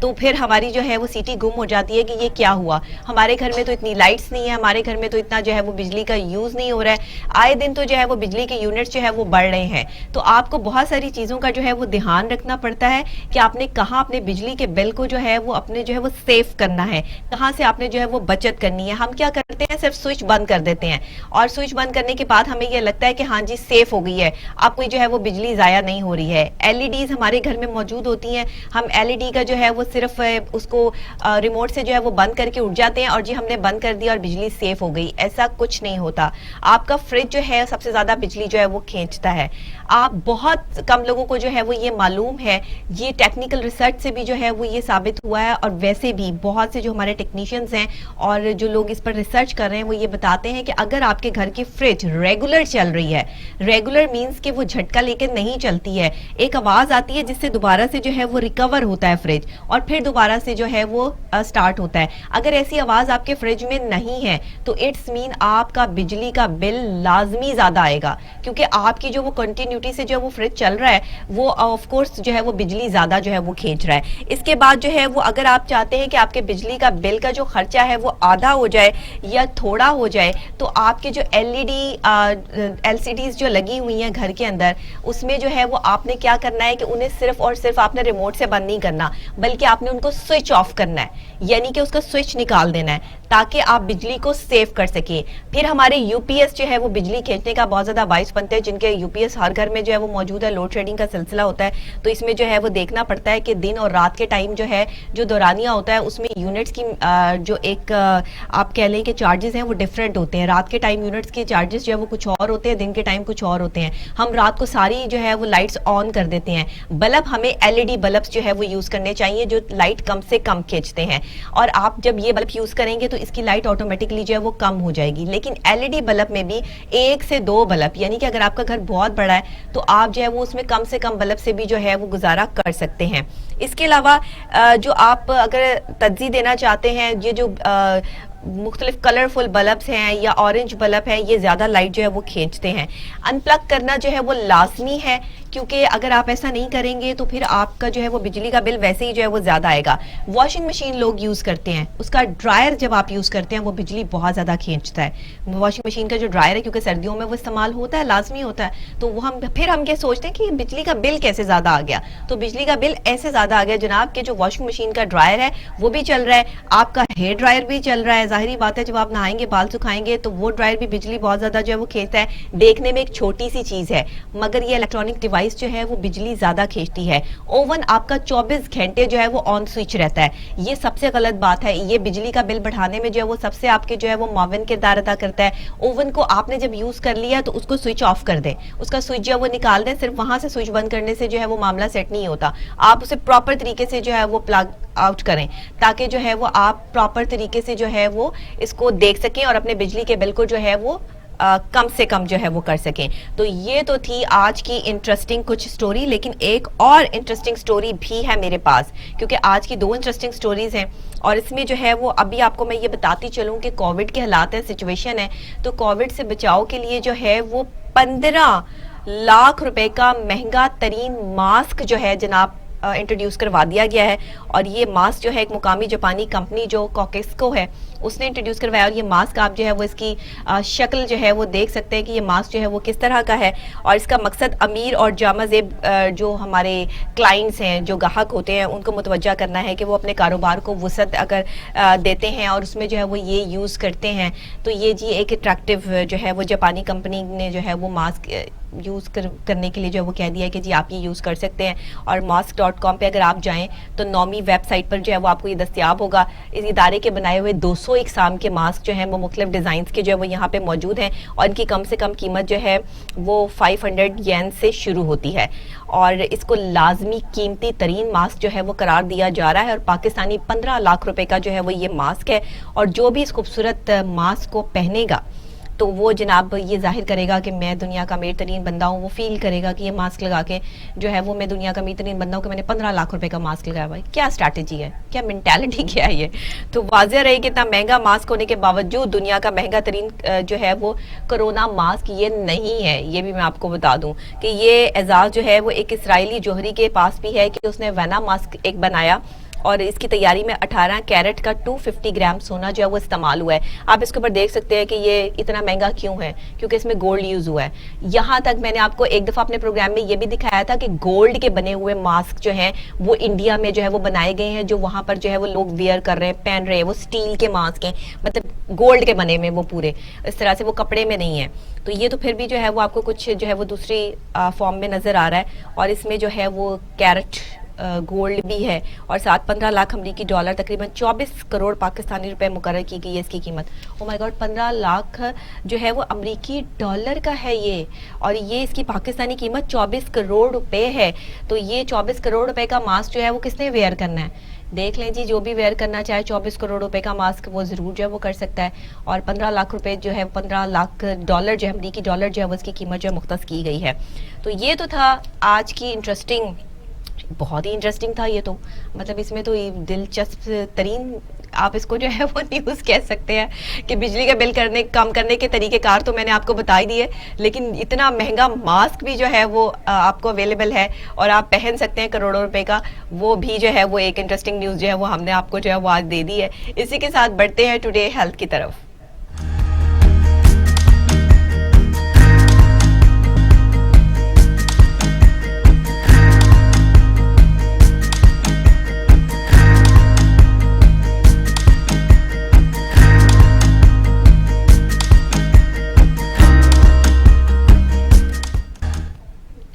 تو پھر ہماری جو ہے وہ سیٹی گم ہو جاتی ہے کہ یہ کیا ہوا, ہمارے گھر میں تو اتنی لائٹس نہیں ہے, ہمارے گھر میں تو اتنا جو ہے وہ بجلی کا یوز نہیں ہو رہا ہے, آئے دن تو جو ہے وہ بجلی کے یونٹس جو ہے وہ بڑھ رہے ہیں. تو آپ کو بہت ساری چیزوں کا جو ہے وہ دھیان رکھنا پڑتا ہے کہ آپ نے کہاں اپنے بجلی کے بل کو جو ہے وہ اپنے جو ہے وہ سیف کرنا ہے, کہاں سے آپ نے جو ہے وہ بچت کرنی ہے. ہم کیا کرتے ہیں, صرف سوئچ بند کر دیتے ہیں اور سوئچ بند کرنے کے بعد ہمیں یہ لگتا ہے کہ ہاں جی سیف ہو گئی ہے, اب کوئی جو ہے وہ بجلی ضائع نہیں ہو رہی ہے. ایل ای ڈیز ہمارے گھر میں موجود ہوتی ہیں, ہم ایل ای ڈی کا جو ہے وہ صرف اس کو ریموٹ سے جو ہے وہ بند کر کے اٹھ جاتے ہیں اور جی ہم نے بند کر دیا اور بجلی سیف ہو گئی. ایسا کچھ نہیں ہوتا. آپ کا فریج جو ہے سب سے زیادہ بجلی جو ہے وہ کھینچتا ہے. آپ بہت کم لوگوں کو جو ہے وہ یہ معلوم ہے, یہ ٹیکنیکل ریسرچ سے بھی جو ہے وہ یہ ثابت ہوا ہے, اور ویسے بھی بہت سے جو ہمارے ٹیکنیشینز ہیں اور جو لوگ اس پر ریسرچ کر رہے ہیں وہ یہ بتاتے ہیں کہ اگر آپ کے گھر کی فریج ریگولر چل رہی ہے, ریگولر مینز کہ وہ جھٹکا لے کے نہیں چلتی ہے, ایک آواز آتی ہے جس سے دوبارہ سے جو ہے وہ ریکور ہوتا ہے فریج اور پھر دوبارہ سے جو ہے وہ سٹارٹ ہوتا ہے, اگر ایسی آواز آپ کے فریج میں نہیں ہے تو اٹس مین آپ کا بجلی کا بل لازمی زیادہ آئے گا, کیونکہ آپ کی جو وہ کنٹینیوٹی سے جو وہ فریج چل رہا ہے وہ آف کورس جو ہے وہ بجلی زیادہ جو ہے وہ کھینچ رہا ہے. اس کے بعد جو ہے وہ اگر آپ چاہتے ہیں کہ آپ کے بجلی کا بل کا جو خرچہ ہے وہ آدھا ہو جائے یا تھوڑا ہو جائے, تو آپ کے جو ایل سی ڈیز جو لگی ہوئی ہیں گھر کے اندر, اس میں جو ہے وہ آپ نے کیا کرنا ہے کہ انہیں صرف اور صرف آپ نے ریموٹ سے بند نہیں کرنا, بلکہ آپ نے ان کو سوئچ آف کرنا ہے, یعنی کہ اس کا سوئچ نکال دینا ہے تاکہ آپ بجلی کو سیو کر سکیں. پھر ہمارے یو پی ایس جو ہے وہ بجلی کھینچنے کا بہت زیادہ باعث بنتے ہیں, جن کے یو پی ایس ہر گھر میں جو ہے وہ موجود ہے, لوڈ شیڈنگ کا سلسلہ ہوتا ہے, تو اس میں جو ہے وہ دیکھنا پڑتا ہے کہ دن اور رات کے ٹائم جو ہے جو دورانیہ ہوتا ہے اس میں یونٹس کی جو ایک آپ کہہ لیں کہ چارجز ہیں وہ ڈفرینٹ ہوتے ہیں. رات کے ٹائم یونٹس کے چارجز جو ہے وہ کچھ اور ہوتے ہیں, دن کے ٹائم کچھ اور ہوتے ہیں. ہم رات کو ساری جو ہے وہ لائٹس آن کر دیتے ہیں. بلب ہمیں ایل ای ڈی بلبس جو ہے وہ یوز کرنے چاہیے جو لائٹ کم سے کم کھینچتے ہیں, اور آپ جب یہ بلب یوز کریں گے تو اس کی لائٹ آٹومیٹکلی جو ہے وہ کم ہو جائے گی. لیکن ایل ای ڈی بلب میں بھی 1 سے 2 بلب, یعنی کہ اگر آپ کا گھر بہت بڑا ہے تو آپ جو ہے وہ اس میں کم سے کم بلب سے بھی جو ہے وہ گزارا کر سکتے ہیں. اس کے علاوہ جو آپ اگر ترجیح دینا چاہتے ہیں, یہ جو مختلف کلرفل بلبس ہیں یا اورنج بلب ہیں, یہ زیادہ لائٹ جو ہے وہ کھینچتے ہیں. ان پلگ کرنا جو ہے وہ لازمی ہے, کیونکہ اگر آپ ایسا نہیں کریں گے تو پھر آپ کا جو ہے وہ بجلی کا بل ویسے ہی جو ہے وہ زیادہ آئے گا. واشنگ مشین لوگ یوز کرتے ہیں, اس کا ڈرائر جب آپ یوز کرتے ہیں وہ بجلی بہت زیادہ کھینچتا ہے. واشنگ مشین کا جو ڈرائر ہے کیونکہ سردیوں میں وہ استعمال ہوتا ہے, لازمی ہوتا ہے, تو وہ ہم یہ سوچتے ہیں کہ بجلی کا بل کیسے زیادہ آ گیا. تو بجلی کا بل ایسے زیادہ آ گیا جناب کہ جو واشنگ مشین کا ڈرائر ہے وہ بھی چل رہا ہے, آپ کا ہیئر ڈرائر بھی چل رہا ہے. ظاہری بات ہے جب آپ نہائیں گے بال سکھائیں گے تو وہ ڈرائر بھی بجلی بہت زیادہ جو ہے وہ کھینچتا ہے. دیکھنے میں ایک چھوٹی سی چیز ہے مگر یہ الیکٹرانک ڈیوائس جو ہے وہ بجلی زیادہ کھینچتی ہے. اوون آپ کا 24 گھنٹے جو ہے وہ آن سوئچ رہتا ہے, یہ سب سے غلط بات ہے. یہ بجلی کا بل بڑھانے میں جو ہے وہ سب سے آپ کے جو ہے وہ معاون کردار ادا کرتا ہے. اوون کو آپ نے جب یوز کر لیا تو اس کو سوئچ آف کر دیں, اس کا سوئچ جو ہے وہ نکال دیں. صرف وہاں سے سوئچ بند کرنے سے جو ہے وہ معاملہ سیٹ نہیں ہوتا, آپ اسے پراپر طریقے سے جو ہے وہ پلگ آؤٹ کریں تاکہ جو ہے وہ آپ پراپر طریقے سے جو ہے وہ اس کو دیکھ سکیں اور اپنے بجلی کے بل کو جو ہے وہ کم سے کم جو ہے وہ کر سکیں. تو یہ تو تھی آج کی انٹرسٹنگ کچھ سٹوری, لیکن ایک اور انٹرسٹنگ سٹوری بھی ہے میرے پاس, کیونکہ آج کی 2 انٹرسٹنگ سٹوریز ہیں اور اس میں جو ہے وہ ابھی آپ کو میں یہ بتاتی چلوں کہ کووڈ کے حالات ہیں, سچویشن ہے, تو کووڈ سے بچاؤ کے لیے جو ہے وہ 15 لاکھ روپے کا مہنگا ترین ماسک جو ہے جناب انٹروڈیوس کروا دیا گیا ہے. اور یہ ماسک جو ہے ایک مقامی جاپانی کمپنی جو کوکیسکو ہے اس نے انٹروڈیوس کروایا, اور یہ ماسک آپ جو ہے وہ اس کی شکل جو ہے وہ دیکھ سکتے ہیں کہ یہ ماسک جو ہے وہ کس طرح کا ہے, اور اس کا مقصد امیر اور جامع زیب جو ہمارے کلائنٹس ہیں, جو گاہک ہوتے ہیں, ان کو متوجہ کرنا ہے کہ وہ اپنے کاروبار کو وسعت اگر دیتے ہیں اور اس میں جو ہے وہ یہ یوز کرتے ہیں تو یہ جی ایک اٹریکٹیو جو ہے وہ جاپانی کمپنی نے جو ہے وہ ماسک یوز کرنے کے لیے جو ہے وہ کہہ دیا ہے کہ جی آپ یہ یوز کر سکتے ہیں. اور mask.com پہ اگر آپ جائیں تو نومی ویب سائٹ پر جو ہے وہ آپ کو یہ دستیاب ہوگا. اس ادارے کے بنائے ہوئے 200 اقسام کے ماسک جو ہیں وہ مختلف ڈیزائنز کے جو ہے وہ یہاں پہ موجود ہیں, اور ان کی کم سے کم قیمت جو ہے وہ 500 ین سے شروع ہوتی ہے, اور اس کو لازمی قیمتی ترین ماسک جو ہے وہ قرار دیا جا رہا ہے. اور پاکستانی 15 لاکھ روپے کا جو ہے وہ یہ ماسک ہے, اور جو بھی اس خوبصورت ماسک کو پہنے گا تو وہ جناب یہ ظاہر کرے گا کہ میں دنیا کا امیر ترین بندہ ہوں. وہ فیل کرے گا کہ یہ ماسک لگا کے جو ہے وہ میں دنیا کا امیر ترین بندہ ہوں کہ میں نے 15 لاکھ روپے کا ماسک لگایا. بھائی کیا اسٹریٹجی ہے, کیا مینٹیلٹی کیا ہے یہ؟ تو واضح رہے کہ اتنا مہنگا ماسک ہونے کے باوجود دنیا کا مہنگا ترین جو ہے وہ کرونا ماسک یہ نہیں ہے. یہ بھی میں آپ کو بتا دوں کہ یہ اعزاز جو ہے وہ ایک اسرائیلی جوہری کے پاس بھی ہے کہ اس نے وینا ماسک ایک بنایا, اور اس کی تیاری میں 18 کیرٹ کا 250 گرام سونا جو ہے وہ استعمال ہوا ہے. آپ اس کے اوپر دیکھ سکتے ہیں کہ یہ اتنا مہنگا کیوں ہے, کیونکہ اس میں گولڈ یوز ہوا ہے. یہاں تک میں نے آپ کو ایک دفعہ اپنے پروگرام میں یہ بھی دکھایا تھا کہ گولڈ کے بنے ہوئے ماسک جو ہیں وہ انڈیا میں جو ہے وہ بنائے گئے ہیں, جو وہاں پر جو ہے وہ لوگ ویئر کر رہے ہیں, پہن رہے ہیں. وہ سٹیل کے ماسک ہیں, مطلب گولڈ کے بنے میں, وہ پورے اس طرح سے وہ کپڑے میں نہیں ہیں. تو یہ تو پھر بھی جو ہے وہ آپ کو کچھ جو ہے وہ دوسری فارم میں نظر آ رہا ہے, اور اس میں جو ہے وہ کیرٹ گولڈ بھی ہے, اور ساتھ 15 لاکھ امریکی ڈالر تقریباً 24 کروڑ پاکستانی روپے مقرر کی گئی ہے اس کی قیمت. او مائی گاڈ, 15 لاکھ جو ہے وہ امریکی ڈالر کا ہے یہ, اور یہ اس کی پاکستانی قیمت 24 کروڑ روپے ہے. تو یہ 24 کروڑ روپے کا ماسک جو ہے وہ کس نے ویئر کرنا ہے؟ دیکھ لیں جی, جو بھی ویئر کرنا چاہے 24 کروڑ روپے کا ماسک وہ ضرور جو ہے وہ کر سکتا ہے. اور 15 لاکھ روپے جو ہے 15 لاکھ ڈالر جو ہے امریکی ڈالر جو ہے وہ اس کی قیمت جو ہے مختص کی گئی ہے. تو یہ تو تھا آج کی انٹرسٹنگ, بہت ہی انٹرسٹنگ تھا یہ تو, مطلب اس میں تو دلچسپ ترین آپ اس کو جو ہے وہ نیوز کہہ سکتے ہیں کہ بجلی کا بل کم کرنے کے طریقہ کار تو میں نے آپ کو بتا ہی دیے, لیکن اتنا مہنگا ماسک بھی جو ہے وہ آپ کو اویلیبل ہے اور آپ پہن سکتے ہیں کروڑوں روپے کا, وہ بھی جو ہے وہ ایک انٹرسٹنگ نیوز جو ہے وہ ہم نے آپ کو جو ہے وہ آج دے دی ہے. اسی کے ساتھ بڑھتے ہیں ٹوڈے ہیلتھ کی طرف.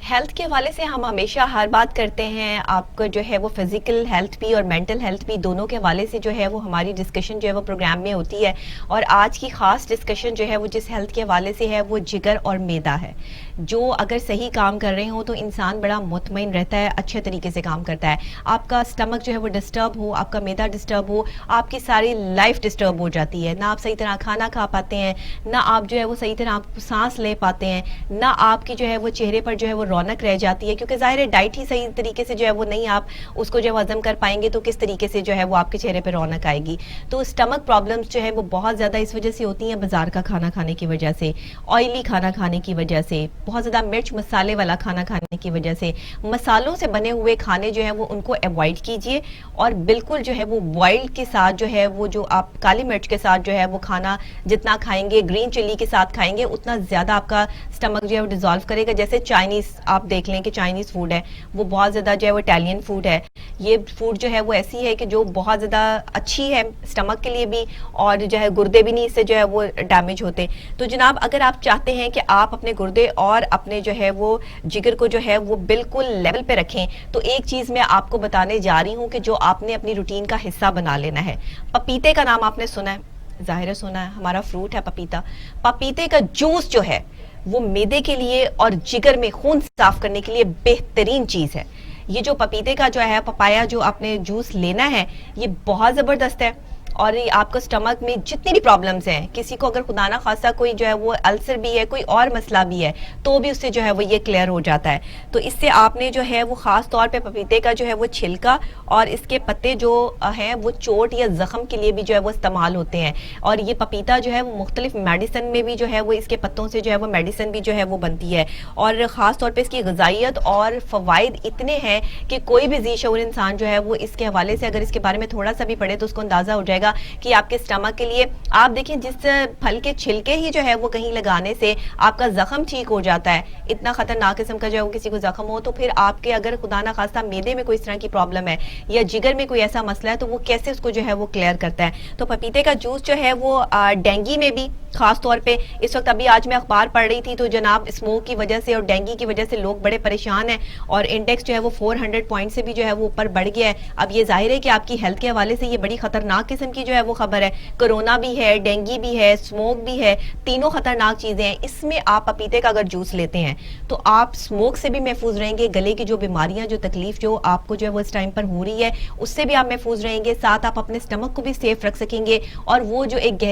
ہیلتھ کے حوالے سے ہم ہمیشہ ہر بات کرتے ہیں, آپ کو جو ہے وہ فزیکل ہیلتھ بھی اور مینٹل ہیلتھ بھی دونوں کے حوالے سے جو ہے وہ ہماری ڈسکشن جو ہے وہ پروگرام میں ہوتی ہے. اور آج کی خاص ڈسکشن جو ہے وہ جس ہیلتھ کے حوالے سے ہے وہ جگر اور میدا ہے, جو اگر صحیح کام کر رہے ہوں تو انسان بڑا مطمئن رہتا ہے, اچھے طریقے سے کام کرتا ہے. آپ کا سٹمک جو ہے وہ ڈسٹرب ہو, آپ کا میدا ڈسٹرب ہو, آپ کی ساری لائف ڈسٹرب ہو جاتی ہے. نہ آپ صحیح طرح کھانا کھا پاتے ہیں, نہ آپ جو ہے وہ صحیح طرح سانس لے پاتے ہیں, نہ آپ کی جو ہے وہ چہرے پر جو ہے وہ رونق رہ جاتی ہے, کیونکہ ظاہر ہے ڈائٹ ہی صحیح طریقے سے جو ہے وہ نہیں آپ اس کو جو ہے وہ ہضم کر پائیں گے تو کس طریقے سے جو ہے وہ آپ کے چہرے پہ رونق آئے گی. تو سٹمک پرابلمز جو ہے وہ بہت زیادہ اس وجہ سے ہوتی ہیں, بازار کا کھانا کھانے کی وجہ سے, آئلی کھانا کھانے کی وجہ سے, بہت زیادہ مرچ مسالے والا کھانا کھانے کی وجہ سے. مسالوں سے بنے ہوئے کھانے جو ہیں وہ ان کو اوائڈ کیجئے, اور بالکل جو ہے وہ بوائل کے ساتھ جو ہے وہ جو آپ کالی مرچ کے ساتھ جو ہے وہ کھانا جتنا کھائیں گے, گرین چلی کے ساتھ کھائیں گے, اتنا زیادہ آپ کا سٹمک جو ہے وہ ڈیزالو کرے گا. جیسے چائنیز آپ دیکھ لیں کہ چائنیز فوڈ ہے وہ بہت زیادہ جو ہے وہ اٹیلین فوڈ ہے. یہ فوڈ جو ہے وہ ایسی ہے کہ جو بہت زیادہ اچھی ہے سٹمک کے لیے بھی, اور جو ہے گردے بھی نہیں اس سے جو ہے وہ ڈیمیج ہوتے. تو جناب اگر آپ چاہتے ہیں کہ آپ اپنے گردے اور اپنے جو ہے وہ جگر کو جو ہے وہ بالکل لیول پہ رکھیں, تو ایک چیز میں آپ کو بتانے جا رہی ہوں کہ جو آپ نے اپنی روٹین کا حصہ بنا لینا ہے. پپیتے کا نام آپ نے سنا ہے, ظاہر ہے سنا ہے, ہمارا فروٹ ہے پپیتا. پپیتے کا جوس جو ہے وہ میدے کے لیے اور جگر میں خون صاف کرنے کے لیے بہترین چیز ہے. یہ جو پپیتے کا جو ہے پپایا جو آپ نے جوس لینا ہے یہ بہت زبردست ہے, اور آپ کو سٹمک میں جتنی بھی پرابلمز ہیں, کسی کو اگر خدا نہ خواستہ کوئی جو ہے وہ السر بھی ہے, کوئی اور مسئلہ بھی ہے, تو بھی اس سے جو ہے وہ یہ کلیئر ہو جاتا ہے. تو اس سے آپ نے جو ہے وہ خاص طور پہ پپیتے کا جو ہے وہ چھلکا اور اس کے پتے جو ہیں وہ چوٹ یا زخم کے لیے بھی جو ہے وہ استعمال ہوتے ہیں. اور یہ پپیتا جو ہے وہ مختلف میڈیسن میں بھی جو ہے وہ اس کے پتوں سے جو ہے وہ میڈیسن بھی جو ہے وہ بنتی ہے, اور خاص طور پہ اس کی غذائیت اور فوائد اتنے ہیں کہ کوئی بھی ذی شعور انسان جو ہے وہ اس کے حوالے سے اگر اس کے بارے میں تھوڑا سا بھی پڑھے تو اس کو اندازہ ہو جائے گا کہ آپ کے سٹمک کے لیے, آپ دیکھیں جس پھل کے چھلکے ہی جو ہے وہ کہیں لگانے سے آپ کا زخم ٹھیک ہو جاتا ہے. اتنا خطرناک قسم کا جو ہے وہ کسی کو زخم ہو, تو پھر آپ کے اگر خدا نہ خواستہ میدے میں کوئی اس طرح کی پرابلم ہے یا جگر میں کوئی ایسا مسئلہ ہے تو وہ کیسے اس کو جو ہے وہ کلیئر کرتا ہے. تو پپیتے کا جوس جو ہے وہ ڈینگی میں بھی خاص طور پہ اس وقت, ابھی آج میں اخبار پڑھ رہی تھی تو جناب اسموک کی وجہ سے اور ڈینگی کی وجہ سے لوگ بڑے پریشان ہیں, اور انڈیکس جو ہے وہ 400 پوائنٹ سے بھی جو ہے وہ اوپر بڑھ گیا ہے. اب یہ ظاہر ہے کہ آپ کی ہیلتھ کے حوالے سے یہ بڑی خطرناک قسم کی جو ہے وہ خبر ہے. کرونا بھی ہے, ڈینگی بھی ہے, اسموک بھی ہے, تینوں خطرناک چیزیں ہیں. اس میں آپ پپیتے کا اگر جوس لیتے ہیں تو آپ اسموک سے بھی محفوظ رہیں گے, گلے کی جو بیماریاں, جو تکلیف جو آپ کو جو ہے وہ اس ٹائم پر ہو رہی ہے اس سے بھی آپ محفوظ رہیں گے. ساتھ آپ اپنے اسٹمک کو بھی سیف رکھ سکیں گے, اور وہ جو ایک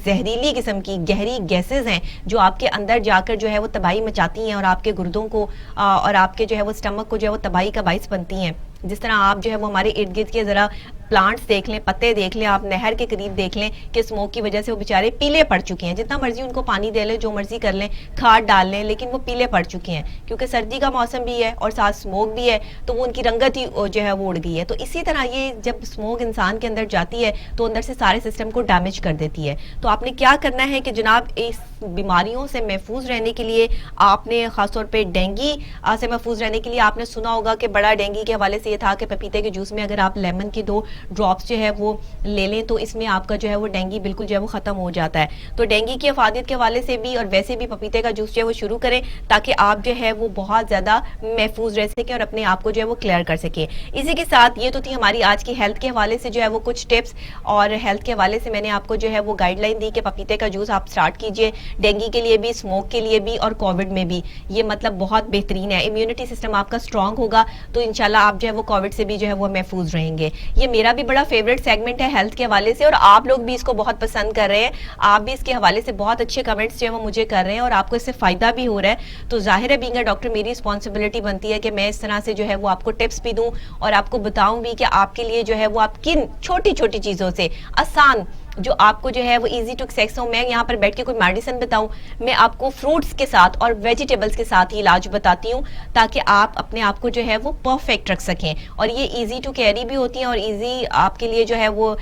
زہریلی قسم کی گہری گیسز ہیں جو آپ کے اندر جا کر جو ہے وہ تباہی مچاتی ہیں اور آپ کے گردوں کو اور آپ کے جو ہے وہ اسٹمک کو جو ہے وہ تباہی کا باعث بنتی ہیں. جس طرح آپ جو ہے وہ ہمارے ارد گرد کے ذرا پلانٹس دیکھ لیں, پتے دیکھ لیں, آپ نہر کے قریب دیکھ لیں کہ اسموک کی وجہ سے وہ بیچارے پیلے پڑ چکے ہیں. جتنا مرضی ان کو پانی دے لیں, جو مرضی کر لیں, کھاد ڈال لیں, لیکن وہ پیلے پڑ چکے ہیں کیونکہ سردی کا موسم بھی ہے اور ساتھ اسموک بھی ہے, تو وہ ان کی رنگت ہی جو ہے وہ اڑ گئی ہے. تو اسی طرح یہ جب اسموک انسان کے اندر جاتی ہے تو اندر سے سارے سسٹم کو ڈیمیج کر دیتی ہے. تو آپ نے کیا کرنا ہے کہ جناب اس بیماریوں سے محفوظ رہنے کے لیے آپ نے خاص طور پہ ڈینگی سے محفوظ رہنے کے لیے آپ نے سنا ہوگا کہ بڑا ڈینگی کے حوالے سے یہ تھا کہ پپیتے کے جوس میں اگر آپ لیمن کے 2 ڈراپس جو ہے وہ لے لیں تو اس میں آپ کا جو ہے وہ ڈینگی بالکل جو ہے وہ ختم ہو جاتا ہے. تو ڈینگی کی افادیت کے حوالے سے بھی اور ویسے بھی پپیتے کا جوس جو ہے وہ شروع کریں تاکہ آپ جو ہے وہ بہت زیادہ محفوظ رہ سکیں اور اپنے آپ کو جو ہے وہ کلیئر کر سکیں. اسی کے ساتھ یہ تو تھی ہماری آج کی ہیلتھ کے حوالے سے جو ہے وہ کچھ ٹپس, اور ہیلتھ کے حوالے سے میں نے آپ کو جو ہے وہ گائیڈ لائن دی کہ پپیتے کا جوس آپ سٹارٹ کیجئے, ڈینگی کے لیے بھی, اسموک کے لیے بھی اور کووڈ میں بھی. یہ مطلب بہت بہترین ہے, امیونٹی سسٹم آپ کا اسٹرانگ ہوگا تو انشاءاللہ آپ جو ہے وہ کووڈ سے بھی جو ہے وہ محفوظ رہیں گے. یہ میرا بھی بڑا فیوریٹ سیگمنٹ ہے ہیلتھ کے حوالے سے, اور آپ لوگ بھی اس کو بہت پسند کر رہے ہیں. آپ بھی اس کے حوالے سے بہت اچھے کمنٹس جو ہے وہ مجھے کر رہے ہیں اور آپ کو اس سے فائدہ بھی ہو رہا ہے. تو ظاہر ہے بینگ اے ڈاکٹر میری رسپانسبلٹی بنتی ہے کہ میں اس طرح سے جو ہے وہ آپ کو ٹپس بھی دوں اور آپ کو بتاؤں بھی کہ آپ کے لیے جو ہے وہ آپ کن چھوٹی چھوٹی چیزوں سے آسان جو آپ کو جو ہے وہ ایزی ٹو ایکسیس ہو. میں یہاں پر بیٹھ کے کوئی میڈیسن بتاؤں, میں آپ کو فروٹس کے ساتھ اور ویجیٹیبلز کے ساتھ ہی علاج بتاتی ہوں تاکہ آپ اپنے آپ کو جو ہے وہ پرفیکٹ رکھ سکیں, اور یہ ایزی ٹو کیری بھی ہوتی ہیں اور ایزی آپ کے لیے جو ہے وہ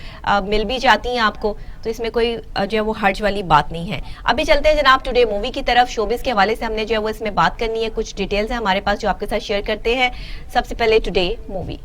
مل بھی جاتی ہیں آپ کو. تو اس میں کوئی جو ہے وہ حرج والی بات نہیں ہے. ابھی چلتے ہیں جناب ٹوڈے مووی کی طرف. شوبز کے حوالے سے ہم نے جو ہے وہ اس میں بات کرنی ہے, کچھ ڈیٹیلز ہیں ہمارے پاس جو آپ کے ساتھ شیئر کرتے ہیں. سب سے پہلے ٹوڈے مووی.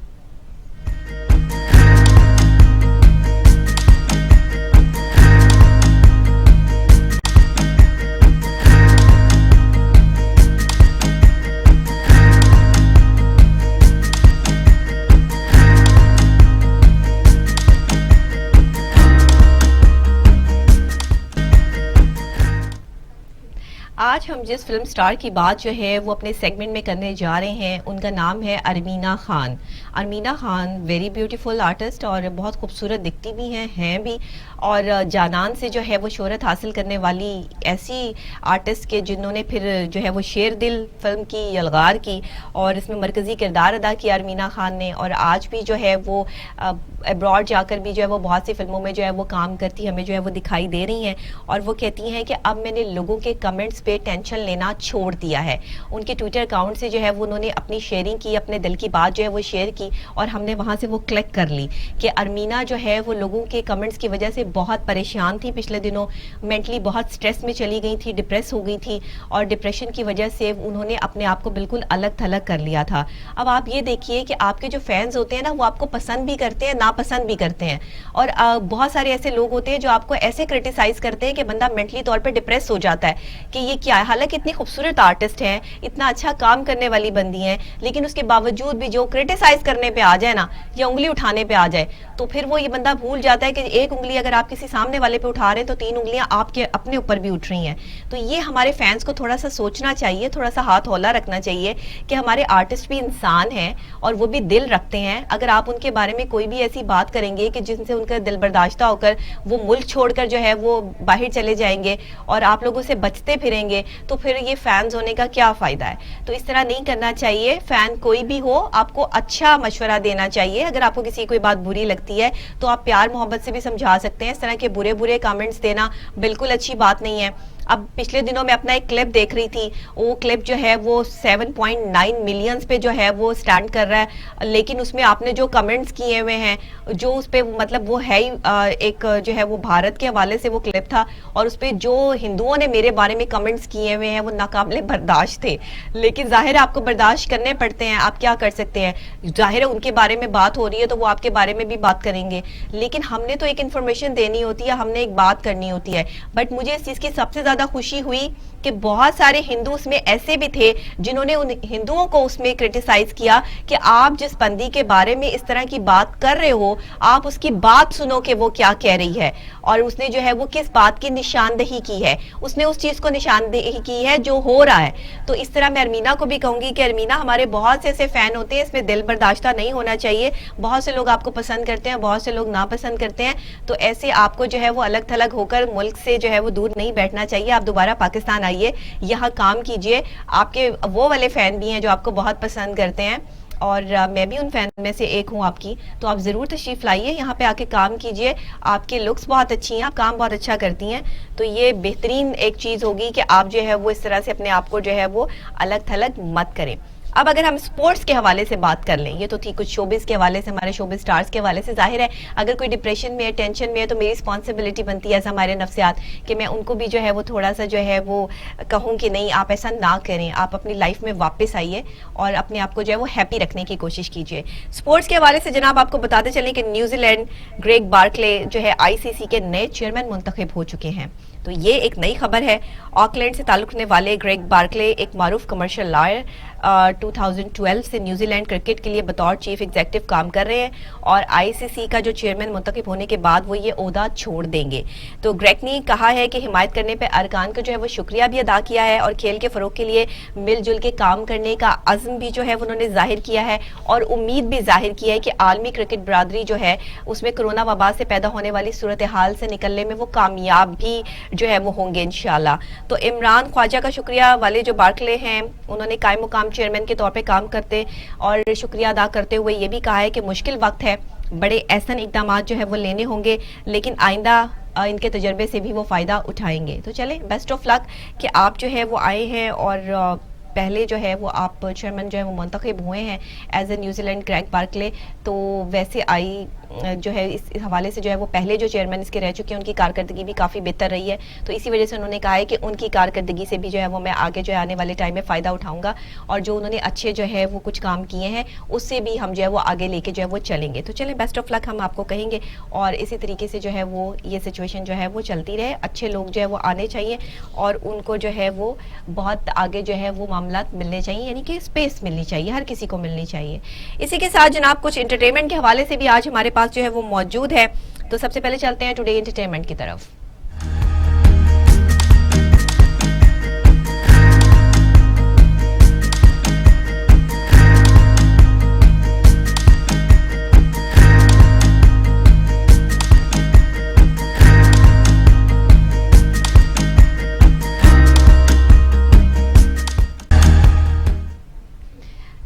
آج ہم جس فلم سٹار کی بات جو ہے وہ اپنے سیگمنٹ میں کرنے جا رہے ہیں ان کا نام ہے Armeena Khan. Armeena Khan very beautiful artist اور بہت خوبصورت دکھتی بھی ہیں بھی, اور جانان سے جو ہے وہ شہرت حاصل کرنے والی ایسی آرٹسٹ کے جنہوں نے پھر جو ہے وہ شیر دل فلم کی یلغار کی اور اس میں مرکزی کردار ادا کیا ارمینا خان نے, اور آج بھی جو ہے وہ ابراڈ جا کر بھی جو ہے وہ بہت سی فلموں میں جو ہے وہ کام کرتی ہمیں جو ہے وہ دکھائی دے رہی ہیں. اور وہ کہتی ہیں کہ اب میں نے لوگوں کے کمنٹس پہ ٹینشن لینا چھوڑ دیا ہے. ان کے ٹویٹر اکاؤنٹ سے جو ہے وہ انہوں نے اپنی شیئرنگ کی, اپنے دل کی بات جو ہے وہ شیئر کی, اور ہم نے وہاں سے وہ کلک کر لی کہ ارمینا جو ہے وہ لوگوں کے کمنٹس کی وجہ سے بہت پریشان تھی پچھلے دنوں, مینٹلی بہت سٹریس میں چلی گئی تھی, ڈپریس ہو گئی تھی, اور ڈپریشن کی وجہ سے انہوں نے اپنے آپ کو بالکل الگ تھلگ کر لیا تھا. اب آپ یہ دیکھیے کہ آپ کے جو فینز ہوتے ہیں نا وہ آپ کو پسند بھی کرتے ہیں, ناپسند بھی کرتے ہیں, اور بہت سارے ایسے لوگ ہوتے ہیں جو آپ کو ایسے کرٹیسائز کرتے ہیں کہ بندہ مینٹلی طور پہ ڈپریس ہو جاتا ہے کہ یہ کیا ہے. حالانکہ اتنی خوبصورت آرٹسٹ ہیں, اتنا اچھا کام کرنے والی بندی ہیں, لیکن اس کے باوجود بھی جو کرٹیسائز کرنے پہ آ جائے نا, یا انگلی اٹھانے پہ آ جائے, تو پھر وہ یہ بندہ بھول جاتا ہے کہ ایک انگلی اگر آپ کسی سامنے والے پہ اٹھا رہے ہیں تو 3 انگلیاں آپ کے اپنے اوپر بھی اٹھ رہی ہیں. تو یہ ہمارے فینس کو تھوڑا سا سوچنا چاہیے, تھوڑا سا ہاتھ ہولا رکھنا چاہیے کہ ہمارے آرٹسٹ بھی انسان ہیں اور وہ بھی دل رکھتے ہیں. اگر آپ ان کے بارے میں کوئی بھی ایسی بات کریں گے کہ جن سے ان کا دل برداشتہ ہو کر وہ ملک چھوڑ کر جو ہے وہ باہر چلے جائیں گے اور آپ لوگوں سے بچتے پھریں گے, تو پھر یہ فینز ہونے کا کیا فائدہ ہے. تو اس طرح نہیں کرنا چاہیے. فین کوئی بھی ہو آپ کو اچھا مشورہ دینا چاہیے. اگر آپ کو کسی کوئی بات بری لگتی ہے تو آپ پیار محبت سے بھی سمجھا سکتے ہیں. اس طرح کے برے کامنٹس دینا بالکل اچھی بات نہیں ہے. اب پچھلے دنوں میں اپنا ایک کلپ دیکھ رہی تھی, وہ کلپ جو ہے وہ 7.9 ملینز پہ جو ہے وہ سٹینڈ کر رہا ہے, لیکن اس میں آپ نے جو کمنٹس کیے ہوئے ہیں جو اس پہ مطلب وہ ہے ہی ایک جو ہے وہ بھارت کے حوالے سے وہ کلپ تھا, اور اس پہ جو ہندوؤں نے میرے بارے میں کمنٹس کیے ہوئے ہیں وہ ناقابل برداشت تھے. لیکن ظاہر ہے آپ کو برداشت کرنے پڑتے ہیں, آپ کیا کر سکتے ہیں. ظاہر ہے ان کے بارے میں بات ہو رہی ہے تو وہ آپ کے بارے میں بھی بات کریں گے, لیکن ہم نے تو ایک انفارمیشن دینی ہوتی ہے, ہم نے ایک بات کرنی ہوتی ہے. بٹ مجھے اس چیز کی سب سے زیادہ زیادہ خوشی ہوئی کہ بہت سارے ہندو اس میں ایسے بھی تھے جنہوں نے ان ہندوؤں کو اس میں کرٹیسائز کیا کہ آپ جس بندی کے بارے میں اس طرح کی بات کر رہے ہو، آپ اس کی بات سنو کہ وہ کیا کہہ رہی ہے، اور اس نے جو ہے وہ کس بات کی نشاندہی کی ہے، اس نے اس چیز کو نشاندہی کی ہے جو ہو رہا ہے۔ تو اس طرح میں ارمینا کو بھی کہوں گی کہ ارمینا، ہمارے بہت سے ایسے فین ہوتے ہیں، اس میں دل برداشتہ نہیں ہونا چاہیے، بہت سے لوگ آپ کو پسند کرتے ہیں، بہت سے لوگ ناپسند کرتے ہیں، تو ایسے آپ کو جو ہے وہ الگ تھلگ ہو کر ملک سے جو ہے وہ دور نہیں بیٹھنا چاہیے۔ آپ دوبارہ پاکستان آئیے، یہاں کام کیجئے، آپ کے وہ والے فین بھی ہیں جو آپ کو بہت پسند کرتے ہیں، اور میں بھی ان فین میں سے ایک ہوں آپ کی، تو آپ ضرور تشریف لائیے، یہاں پہ آ کے کام کیجئے، آپ کے لکس بہت اچھی ہیں، آپ کام بہت اچھا کرتی ہیں، تو یہ بہترین ایک چیز ہوگی کہ آپ جو ہے وہ اس طرح سے اپنے آپ کو جو ہے وہ الگ تھلگ مت کریں۔ اب اگر ہم سپورٹس کے حوالے سے بات کر لیں، یہ تو تھی کچھ شوبز کے حوالے سے، ہمارے شوبز سٹارز کے حوالے سے، ظاہر ہے اگر کوئی ڈپریشن میں ہے، ٹینشن میں ہے، تو میری رسپانسبلٹی بنتی ہے ایز ہمارے نفسیات کہ میں ان کو بھی جو ہے وہ تھوڑا سا جو ہے وہ کہوں کہ نہیں، آپ ایسا نہ کریں، آپ اپنی لائف میں واپس آئیے اور اپنے آپ کو جو ہے وہ ہیپی رکھنے کی کوشش کیجیے۔ سپورٹس کے حوالے سے جناب آپ کو بتاتے چلیں کہ نیوزی لینڈ گریگ بارکلے جو ہے آئی سی سی کے نئے چیئرمین منتخب ہو چکے ہیں، تو یہ ایک نئی خبر ہے۔ آکلینڈ سے تعلق رکھنے والے گریگ بارکلے ایک معروف کمرشل لائر 2012 سے نیوزی لینڈ کرکٹ کے لیے بطور چیف ایگزیکٹو کام کر رہے ہیں، اور آئی سی سی کا جو چیئرمین منتخب ہونے کے بعد وہ یہ عہدہ چھوڑ دیں گے۔ تو گریگ نے کہا ہے کہ حمایت کرنے پہ ارکان کا جو ہے وہ شکریہ بھی ادا کیا ہے، اور کھیل کے فروغ کے لیے مل جل کے کام کرنے کا عزم بھی جو ہے انہوں نے ظاہر کیا ہے، اور امید بھی ظاہر کی ہے کہ عالمی کرکٹ برادری جو ہے اس میں کرونا وبا سے پیدا ہونے والی صورتحال سے نکلنے میں وہ کامیاب بھی جو ہے وہ ہوں گے انشاءاللہ۔ تو عمران خواجہ کا شکریہ والے جو بارکلے ہیں، انہوں نے قائم مقام چیئرمین کے طور پہ کام کرتے اور شکریہ ادا کرتے ہوئے یہ بھی کہا ہے کہ مشکل وقت ہے، بڑے احسن اقدامات جو ہے وہ لینے ہوں گے، لیکن آئندہ ان کے تجربے سے بھی وہ فائدہ اٹھائیں گے۔ تو چلیں، بیسٹ آف لک کہ آپ جو ہے وہ آئے ہیں، اور پہلے جو ہے وہ آپ چیئرمین جو ہے وہ منتخب ہوئے ہیں as a New Zealand Greg Barclay, تو ویسے آئی جو ہے اس حوالے سے جو ہے وہ پہلے جو چیئرمین اس کے رہ چکے ہیں ان کی کارکردگی بھی کافی بہتر رہی ہے، تو اسی وجہ سے انہوں نے کہا ہے کہ ان کی کارکردگی سے بھی جو ہے وہ میں آگے جو ہے آنے والے ٹائم میں فائدہ اٹھاؤں گا، اور جو انہوں نے اچھے جو ہے وہ کچھ کام کیے ہیں اس سے بھی ہم جو ہے وہ آگے لے کے جو ہے وہ چلیں گے۔ تو چلیں، بیسٹ آف لک ہم آپ کو کہیں گے، اور اسی طریقے سے جو ہے وہ یہ سچویشن جو ہے وہ چلتی رہے، اچھے لوگ جو ہے وہ آنے چاہیے، اور ان کو جو ہے وہ بہت آگے جو ہے وہ معاملات ملنے چاہیے، یعنی کہ اسپیس ملنی چاہیے، ہر کسی کو ملنی چاہیے۔ اسی کے ساتھ جناب کچھ انٹرٹینمنٹ کے حوالے سے بھی آج ہمارے پاس جو ہے وہ موجود ہے، تو سب سے پہلے چلتے ہیں ٹوڈے انٹرٹینمنٹ کی طرف۔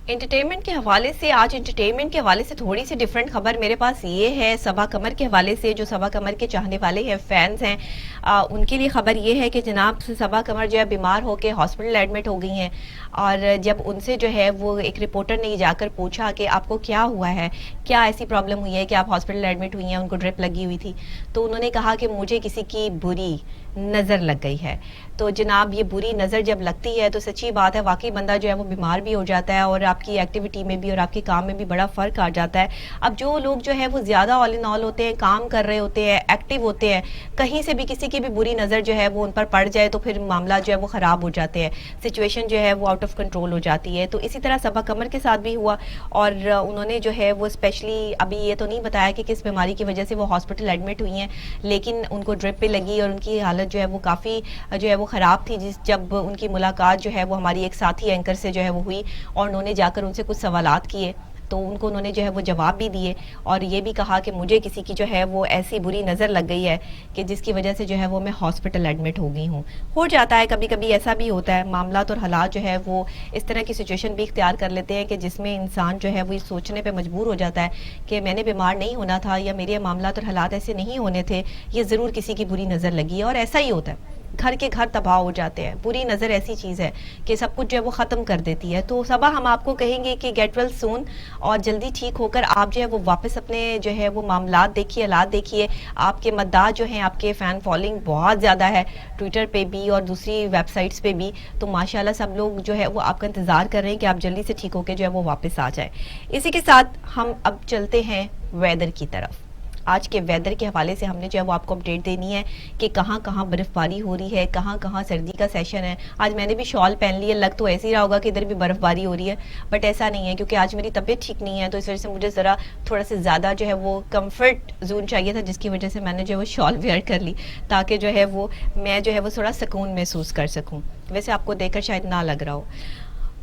انٹرٹینمنٹ کے حوالے سے آج انٹرٹینمنٹ کے حوالے سے تھوڑی سی ڈیفرنٹ خبر میرے پاس یہ ہے صبا قمر کے حوالے سے، جو صبا قمر کے چاہنے والے ہیں، فینز ہیں، ان کے لیے خبر یہ ہے کہ جناب صبا قمر جو ہے بیمار ہو کے ہاسپٹل ایڈمٹ ہو گئی ہیں، اور جب ان سے جو ہے وہ ایک رپورٹر نے جا کر پوچھا کہ آپ کو کیا ہوا ہے، کیا ایسی پرابلم ہوئی ہے کہ آپ ہاسپٹل ایڈمٹ ہوئی ہیں، ان کو ڈرپ لگی ہوئی تھی، تو انہوں نے کہا کہ مجھے کسی کی بری نظر لگ گئی ہے۔ تو جناب یہ بری نظر جب لگتی ہے تو سچی بات ہے، واقعی بندہ جو ہے وہ بیمار بھی ہو جاتا ہے، اور آپ کی ایکٹیویٹی میں بھی اور آپ کے کام میں بھی بڑا فرق آ جاتا ہے۔ اب جو لوگ جو ہے وہ زیادہ آل ان آل ہوتے ہیں، کام کر رہے ہوتے ہیں، ایکٹیو ہوتے ہیں، کہیں سے بھی کسی کی بھی بری نظر جو ہے وہ ان پر پڑ جائے تو پھر معاملہ جو ہے وہ خراب ہو جاتے ہیں، سچویشن جو ہے وہ آؤٹ آف کنٹرول ہو جاتی ہے۔ تو اسی طرح صبا قمر کے ساتھ بھی ہوا، اور انہوں نے جو ہے وہ اسپیشلی ابھی یہ تو نہیں بتایا کہ کس بیماری کی وجہ سے وہ ہاسپٹل ایڈمٹ ہوئی ہیں، لیکن ان کو ڈرپ پہ لگی اور ان کی حالت جو ہے وہ کافی جو ہے وہ خراب تھی۔ جب ان کی ملاقات جو ہے وہ ہماری ایک ساتھی اینکر سے جو ہے وہ ہوئی، اور انہوں نے جا کر ان سے کچھ سوالات کیے، تو ان کو انہوں نے جو ہے وہ جواب بھی دیے، اور یہ بھی کہا کہ مجھے کسی کی جو ہے وہ ایسی بری نظر لگ گئی ہے کہ جس کی وجہ سے جو ہے وہ میں ہاسپٹل ایڈمٹ ہو گئی ہوں۔ ہو جاتا ہے کبھی کبھی، ایسا بھی ہوتا ہے، معاملات اور حالات جو ہے وہ اس طرح کی سچویشن بھی اختیار کر لیتے ہیں کہ جس میں انسان جو ہے وہ یہ سوچنے پہ مجبور ہو جاتا ہے کہ میں نے بیمار نہیں ہونا تھا، یا میرے معاملات اور حالات ایسے نہیں ہونے تھے، یہ ضرور کسی کی بری نظر لگی ہے، اور ایسا ہی ہوتا ہے، گھر کے گھر تباہ ہو جاتے ہیں۔ بری نظر ایسی چیز ہے کہ سب کچھ جو ہے وہ ختم کر دیتی ہے۔ تو صبا ہم آپ کو کہیں گے کہ گیٹ ویل سون، اور جلدی ٹھیک ہو کر آپ جو ہے وہ واپس اپنے جو ہے وہ معاملات دیکھیے، حالات دیکھیے۔ آپ کے مداح جو ہیں، آپ کے فین فالوئنگ بہت زیادہ ہے، ٹویٹر پہ بھی اور دوسری ویب سائٹس پہ بھی، تو ماشاءاللہ سب لوگ جو ہے وہ آپ کا انتظار کر رہے ہیں کہ آپ جلدی سے ٹھیک ہو کے جو ہے وہ واپس آ جائے۔ اسی کے ساتھ ہم اب چلتے ہیں ویدر کی طرف۔ آج کے ویدر کے حوالے سے ہم نے جو ہے وہ آپ کو اپڈیٹ دینی ہے کہ کہاں کہاں برف باری ہو رہی ہے, کہاں کہاں سردی کا سیشن ہے. آج میں نے بھی شال پہن لی ہے, لگ تو ایسے ہی رہا ہوگا کہ ادھر بھی برف باری ہو رہی ہے, بٹ ایسا نہیں ہے کیونکہ آج میری طبیعت ٹھیک نہیں ہے, تو اس وجہ سے مجھے ذرا تھوڑا سے زیادہ جو ہے وہ کمفرٹ زون چاہیے تھا, جس کی وجہ سے میں نے جو ہے وہ شال ویئر کر لی تاکہ جو ہے وہ میں جو ہے وہ تھوڑا سکون محسوس کر سکوں. ویسے آپ کو دیکھ کر شاید نہ لگ رہا ہو.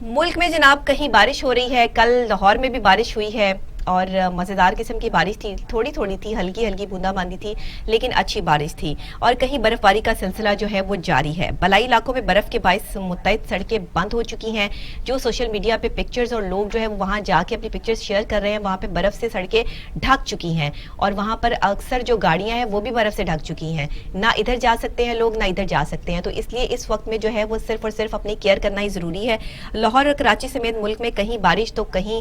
ملک میں جناب کہیں بارش ہو رہی ہے, کل لاہور میں بھی بارش ہوئی ہے اور مزیدار قسم کی بارش تھی, تھوڑی تھوڑی تھی, ہلکی ہلکی بوندا باندی تھی, لیکن اچھی بارش تھی. اور کہیں برف باری کا سلسلہ جو ہے وہ جاری ہے. بلائی علاقوں میں برف کے باعث متعدد سڑکیں بند ہو چکی ہیں. جو سوشل میڈیا پہ پکچرز اور لوگ جو ہے وہاں جا کے اپنی پکچرز شیئر کر رہے ہیں, وہاں پہ برف سے سڑکیں ڈھک چکی ہیں اور وہاں پر اکثر جو گاڑیاں ہیں وہ بھی برف سے ڈھک چکی ہیں. نہ ادھر جا سکتے ہیں لوگ, نہ ادھر جا سکتے ہیں. تو اس لیے اس وقت میں جو ہے وہ صرف اور صرف اپنی کیئر کرنا ہی ضروری ہے. لاہور اور کراچی سمیت ملک میں کہیں بارش تو کہیں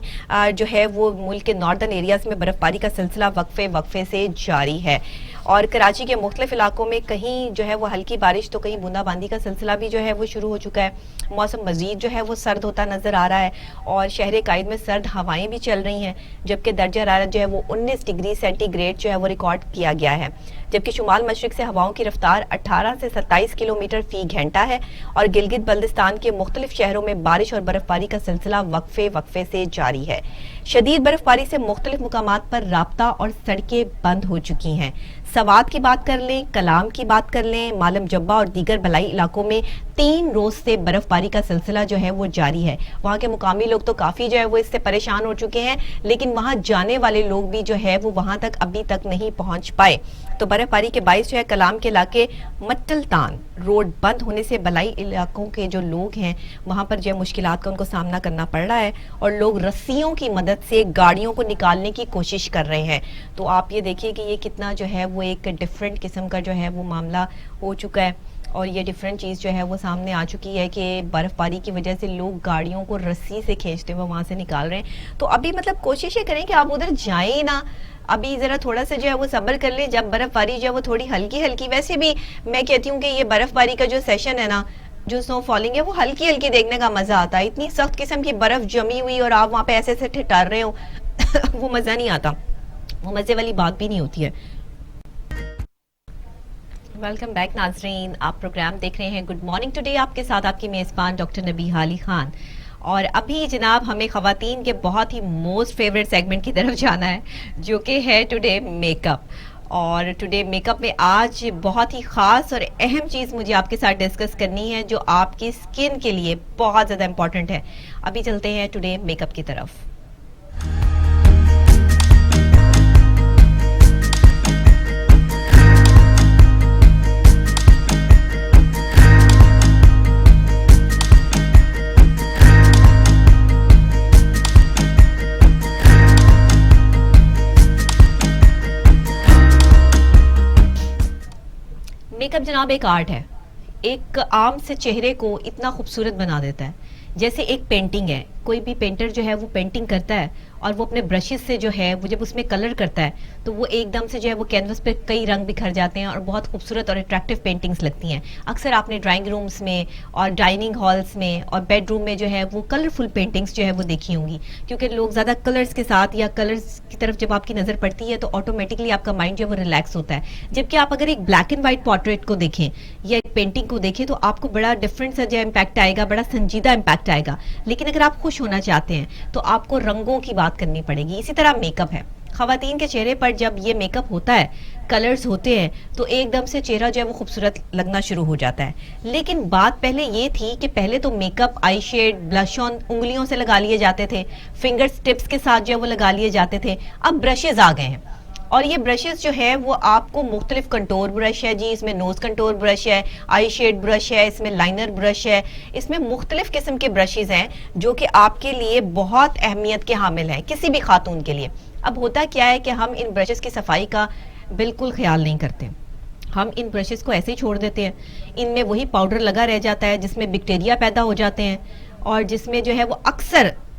جو ہے وہ ملک کے ناردرن ایریاز میں برف باری کا سلسلہ وقفے سے جاری ہے. اور کراچی کے مختلف علاقوں میں کہیں جو ہے وہ ہلکی بارش تو کہیں بوندا باندی کا سلسلہ بھی جو ہے وہ شروع ہو چکا ہے. موسم مزید جو ہے وہ سرد ہوتا نظر آ رہا ہے اور شہر قائد میں سرد ہوائیں بھی چل رہی ہیں, جبکہ درجہ حرارت جو ہے وہ 19 ڈگری سینٹی گریڈ جو ہے وہ ریکارڈ کیا گیا ہے. جبکہ شمال مشرق سے ہواؤں کی رفتار 18 سے 27 کلومیٹر فی گھنٹہ ہے اور گلگت بلتستان کے مختلف شہروں میں بارش اور برف باری کا سلسلہ وقفے سے جاری ہے. شدید برف باری سے مختلف مقامات پر رابطہ اور سڑکیں بند ہو چکی ہیں. سوات کی بات کر لیں, کلام کی بات کر لیں, مالم جبہ اور دیگر بلائی علاقوں میں 3 روز سے برف باری کا سلسلہ جو ہے وہ جاری ہے. وہاں کے مقامی لوگ تو کافی جو ہے وہ اس سے پریشان ہو چکے ہیں, لیکن وہاں جانے والے لوگ بھی جو ہے وہ وہاں تک ابھی تک نہیں پہنچ پائے. تو برف باری کے باعث جو ہے کلام کے علاقے مٹلتان روڈ بند ہونے سے بلائی علاقوں کے جو لوگ ہیں وہاں پر جو ہے مشکلات کا ان کو سامنا کرنا پڑ رہا ہے اور لوگ رسیوں کی مدد سے گاڑیوں کو نکالنے کی کوشش کر رہے ہیں. تو آپ یہ دیکھیے کہ یہ کتنا جو ہے وہ ایک ڈیفرنٹ قسم کا جو ہے وہ معاملہ ہو چکا ہے اور یہ ڈیفرنٹ چیز جو ہے وہ سامنے آ چکی ہے کہ برف باری کی وجہ سے لوگ گاڑیوں کو رسی سے کھینچتے ہوئے وہاں سے نکال رہے ہیں. تو ابھی مطلب کوشش یہ کریں کہ آپ ادھر جائیں ہی نہ, ابھی ذرا تھوڑا سا جو ہے وہ صبر کر لیں. جب برف باری جو ہے وہ تھوڑی ہلکی ویسے بھی میں کہتی ہوں کہ یہ برف باری کا جو سیشن ہے نا, جو سنو فالنگ ہے, وہ ہلکی دیکھنے کا مزہ آتا ہے. اتنی سخت قسم کی برف جمی ہوئی اور آپ وہاں پہ ایسے ٹھٹر رہے ہو وہ مزہ نہیں آتا, وہ مزے والی بات بھی نہیں ہوتی ہے. ویلکم بیک ناظرین, آپ پروگرام دیکھ رہے ہیں گڈ مارننگ ٹوڈے, آپ کے ساتھ آپ کی میزبان ڈاکٹر نبیہہ علی خان. اور ابھی جناب ہمیں خواتین کے بہت ہی موسٹ فیوریٹ سیگمنٹ کی طرف جانا ہے جو کہ ہے ٹوڈے میک اپ. اور ٹوڈے میک اپ میں آج بہت ہی خاص اور اہم چیز مجھے آپ کے ساتھ ڈسکس کرنی ہے جو آپ کی سکن کے لیے بہت زیادہ امپورٹنٹ ہے. ابھی چلتے ہیں ٹوڈے میک اپ کی طرف. میک اپ جناب ایک آرٹ ہے, ایک عام سے چہرے کو اتنا خوبصورت بنا دیتا ہے جیسے ایک پینٹنگ ہے. کوئی بھی پینٹر جو ہے وہ پینٹنگ کرتا ہے اور وہ اپنے برشز سے جو ہے وہ جب اس میں کلر کرتا ہے تو وہ ایک دم سے جو ہے وہ کینوس پہ کئی رنگ بکھر جاتے ہیں اور بہت خوبصورت اور اٹریکٹیو پینٹنگز لگتی ہیں. اکثر آپ نے ڈرائنگ رومز میں اور ڈائننگ ہالز میں اور بیڈ روم میں جو ہے وہ کلرفل پینٹنگز جو ہے وہ دیکھی ہوں گی, کیونکہ لوگ زیادہ کلرز کے ساتھ یا کلرز کی طرف جب آپ کی نظر پڑتی ہے تو آٹومیٹکلی آپ کا مائنڈ جو ہے وہ ریلیکس ہوتا ہے. جبکہ آپ اگر ایک بلیک اینڈ وائٹ پورٹریٹ کو دیکھیں یا ایک پینٹنگ کو دیکھیں تو آپ کو بڑا ڈفرینٹ سا جو امپیکٹ آئے گا, بڑا سنجیدہ امپیکٹ آئے گا. لیکن اگر آپ خوش ہونا چاہتے ہیں تو آپ کو رنگوں کی بات کرنی پڑے گی. اسی طرح میک اپ ہے, خواتین کے چہرے پر جب یہ میک اپ ہوتا ہے, کلرز ہوتے ہیں, تو ایک دم سے چہرہ جو ہے وہ خوبصورت لگنا شروع ہو جاتا ہے. لیکن بات پہلے یہ تھی کہ پہلے تو میک اپ آئی شیڈ بلش آن انگلیوں سے لگا لیے جاتے تھے, فنگر ٹپس کے ساتھ جو ہے وہ لگا لیے جاتے تھے. اب برشز آ گئے ہیں اور یہ برشز جو ہے وہ آپ کو مختلف کنٹور برش ہے جی, اس میں نوز کنٹور برش ہے, آئی شیڈ برش ہے, اس میں لائنر برش ہے, اس میں مختلف قسم کے برشز ہیں جو کہ آپ کے لیے بہت اہمیت کے حامل ہیں کسی بھی خاتون کے لیے. اب ہوتا کیا ہے کہ ہم ان برشز کی صفائی کا بالکل خیال نہیں کرتے, ہم ان برشز کو ایسے ہی چھوڑ دیتے ہیں. ان میں وہی پاؤڈر لگا رہ جاتا ہے جس میں بیکٹیریا پیدا ہو جاتے ہیں اور جس میں جو ہے وہ اکثر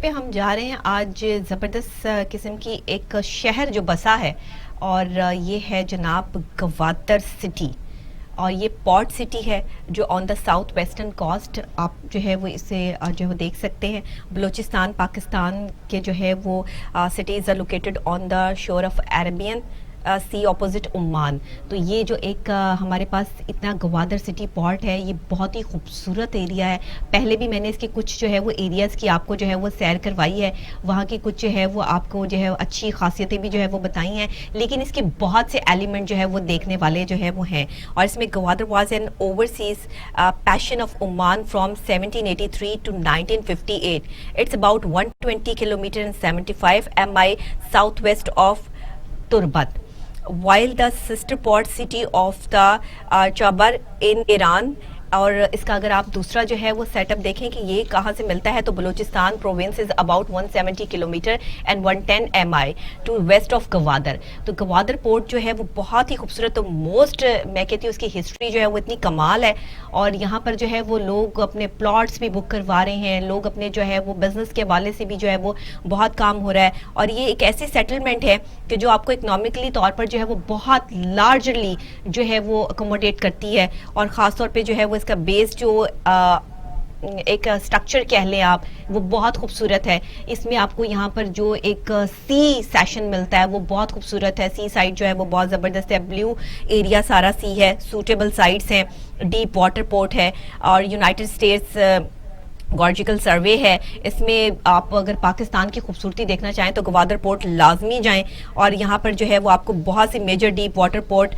پہ ہم جا رہے ہیں آج زبردست قسم کی ایک شہر جو بسا ہے اور یہ ہے جناب گوادر سٹی، اور یہ پورٹ سٹی ہے جو آن دا ساؤتھ ویسٹرن کوسٹ آپ جو ہے وہ اسے جو ہے دیکھ سکتے ہیں. بلوچستان پاکستان کے جو ہے وہ cities are located on the shore of Arabian sea opposite Oman. تو یہ جو ایک ہمارے پاس اتنا گوادر سٹی پورٹ ہے، یہ بہت ہی خوبصورت ایریا ہے. پہلے بھی میں نے اس کے کچھ جو ہے وہ ایریاز کی آپ کو جو ہے وہ سیر کروائی ہے، وہاں کی کچھ جو ہے وہ آپ کو جو ہے اچھی خاصیتیں بھی جو ہے وہ بتائی ہیں، لیکن اس کے بہت سے ایلیمنٹ جو ہے وہ دیکھنے والے جو ہے وہ ہیں. اور اس میں Gwadar was an overseas possession of Oman from 1783 to 1958. It's about 120 kilometre and 75 mi south west of Turbat. While the sister port city of the Chabar in Iran. اور اس کا اگر آپ دوسرا جو ہے وہ سیٹ اپ دیکھیں کہ یہ کہاں سے ملتا ہے، تو Balochistan province is about 170 kilometre and 110 mi to west of Gwadar. تو گوادر پورٹ جو ہے وہ بہت ہی خوبصورت، تو موسٹ میں کہتی ہوں اس کی ہسٹری جو ہے وہ اتنی کمال ہے. اور یہاں پر جو ہے وہ لوگ اپنے پلاٹس بھی بک کروا رہے ہیں، لوگ اپنے جو ہے وہ بزنس کے حوالے سے بھی جو ہے وہ بہت کام ہو رہا ہے. اور یہ ایک ایسی سیٹلمنٹ ہے کہ جو آپ کو اکنامکلی طور پر جو ہے وہ بہت لارجلی جو ہے وہ اکوموڈیٹ کرتی ہے. اور خاص طور پہ جو ہے وہ اس کا بیس جو ایک سٹرکچر کہہ لیں آپ، وہ بہت خوبصورت ہے. اس میں آپ کو یہاں پر جو ایک سی سیشن ملتا ہے وہ بہت خوبصورت ہے. سی سائڈ جو ہے وہ بہت زبردست ہے، بلیو ایریا سارا سی ہے، سوٹیبل سائٹس ہیں، ڈیپ واٹر پورٹ ہے. اور یونائٹڈ اسٹیٹس گارجیکل سروے ہے. اس میں آپ اگر پاکستان کی خوبصورتی دیکھنا چاہیں تو گوادر پورٹ لازمی جائیں. اور یہاں پر جو ہے وہ آپ کو بہت سی میجر ڈیپ واٹر پورٹ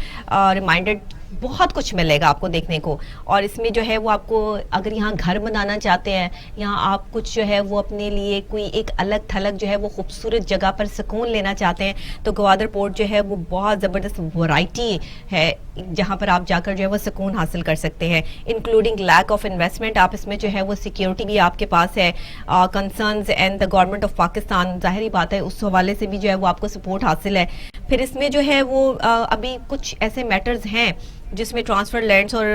ریمائنڈڈ بہت کچھ ملے گا آپ کو دیکھنے کو. اور اس میں جو ہے وہ آپ کو اگر یہاں گھر بنانا چاہتے ہیں، یہاں آپ کچھ جو ہے وہ اپنے لیے کوئی ایک الگ تھلگ جو ہے وہ خوبصورت جگہ پر سکون لینا چاہتے ہیں، تو گوادر پورٹ جو ہے وہ بہت زبردست ورائٹی ہے جہاں پر آپ جا کر جو ہے وہ سکون حاصل کر سکتے ہیں. انکلوڈنگ لیک آف انویسٹمنٹ، آپ اس میں جو ہے وہ سیکیورٹی بھی آپ کے پاس ہے، concerns and the government of Pakistan, ظاہری بات ہے اس حوالے سے بھی جو ہے وہ آپ کو سپورٹ حاصل ہے. پھر اس میں جو ہے وہ ابھی کچھ ایسے میٹرز ہیں جس میں ٹرانسفر لینڈز اور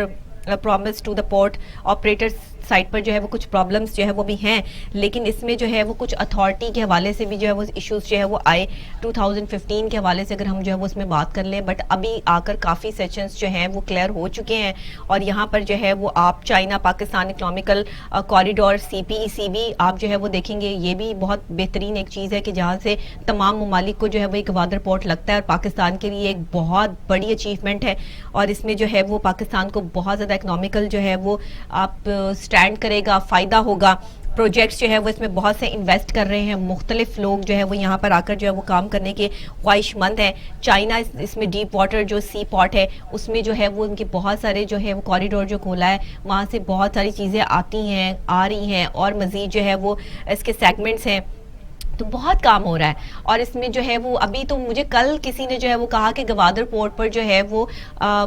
promise to the port operator site پر جو ہے وہ کچھ پرابلمس جو ہے وہ بھی ہیں. لیکن اس میں جو ہے وہ کچھ اتھارٹی کے حوالے سے بھی جو ہے وہ ایشوز جو ہے وہ آئے 2015 کے حوالے سے اگر ہم جو ہے وہ اس میں بات کر لیں. بٹ ابھی آ کر کافی سیکشنز جو ہیں وہ کلیئر ہو چکے ہیں. اور یہاں پر جو ہے وہ آپ China Pakistan economical corridor CPEC بھی آپ جو ہے وہ دیکھیں گے. یہ بھی بہت بہترین ایک چیز ہے کہ جہاں سے تمام ممالک کو جو ہے وہ ایک گوادر پورٹ لگتا ہے، اور پاکستان کے لیے ایک بہت بڑی اچیومنٹ ہے. اور اس میں جو ہے وہ پاکستان کو بہت زیادہ اکنامیکل جو ہے وہ آپ اسٹینڈ کرے گا، فائدہ ہوگا. پروجیکٹس جو ہے وہ اس میں بہت سے انویسٹ کر رہے ہیں، مختلف لوگ جو ہے وہ یہاں پر آ کر جو ہے وہ کام کرنے کے خواہش مند ہیں. چائنا اس میں ڈیپ واٹر جو سی پورٹ ہے اس میں جو ہے وہ ان کے بہت سارے جو ہے وہ کوریڈور جو کھولا ہے، وہاں سے بہت ساری چیزیں آتی ہیں، آ رہی ہیں، اور مزید جو ہے وہ اس کے سیگمنٹس ہیں. تو بہت کام ہو رہا ہے. اور اس میں جو ہے وہ ابھی تو مجھے کل کسی نے جو ہے وہ کہا کہ گوادر پورٹ پر جو ہے وہ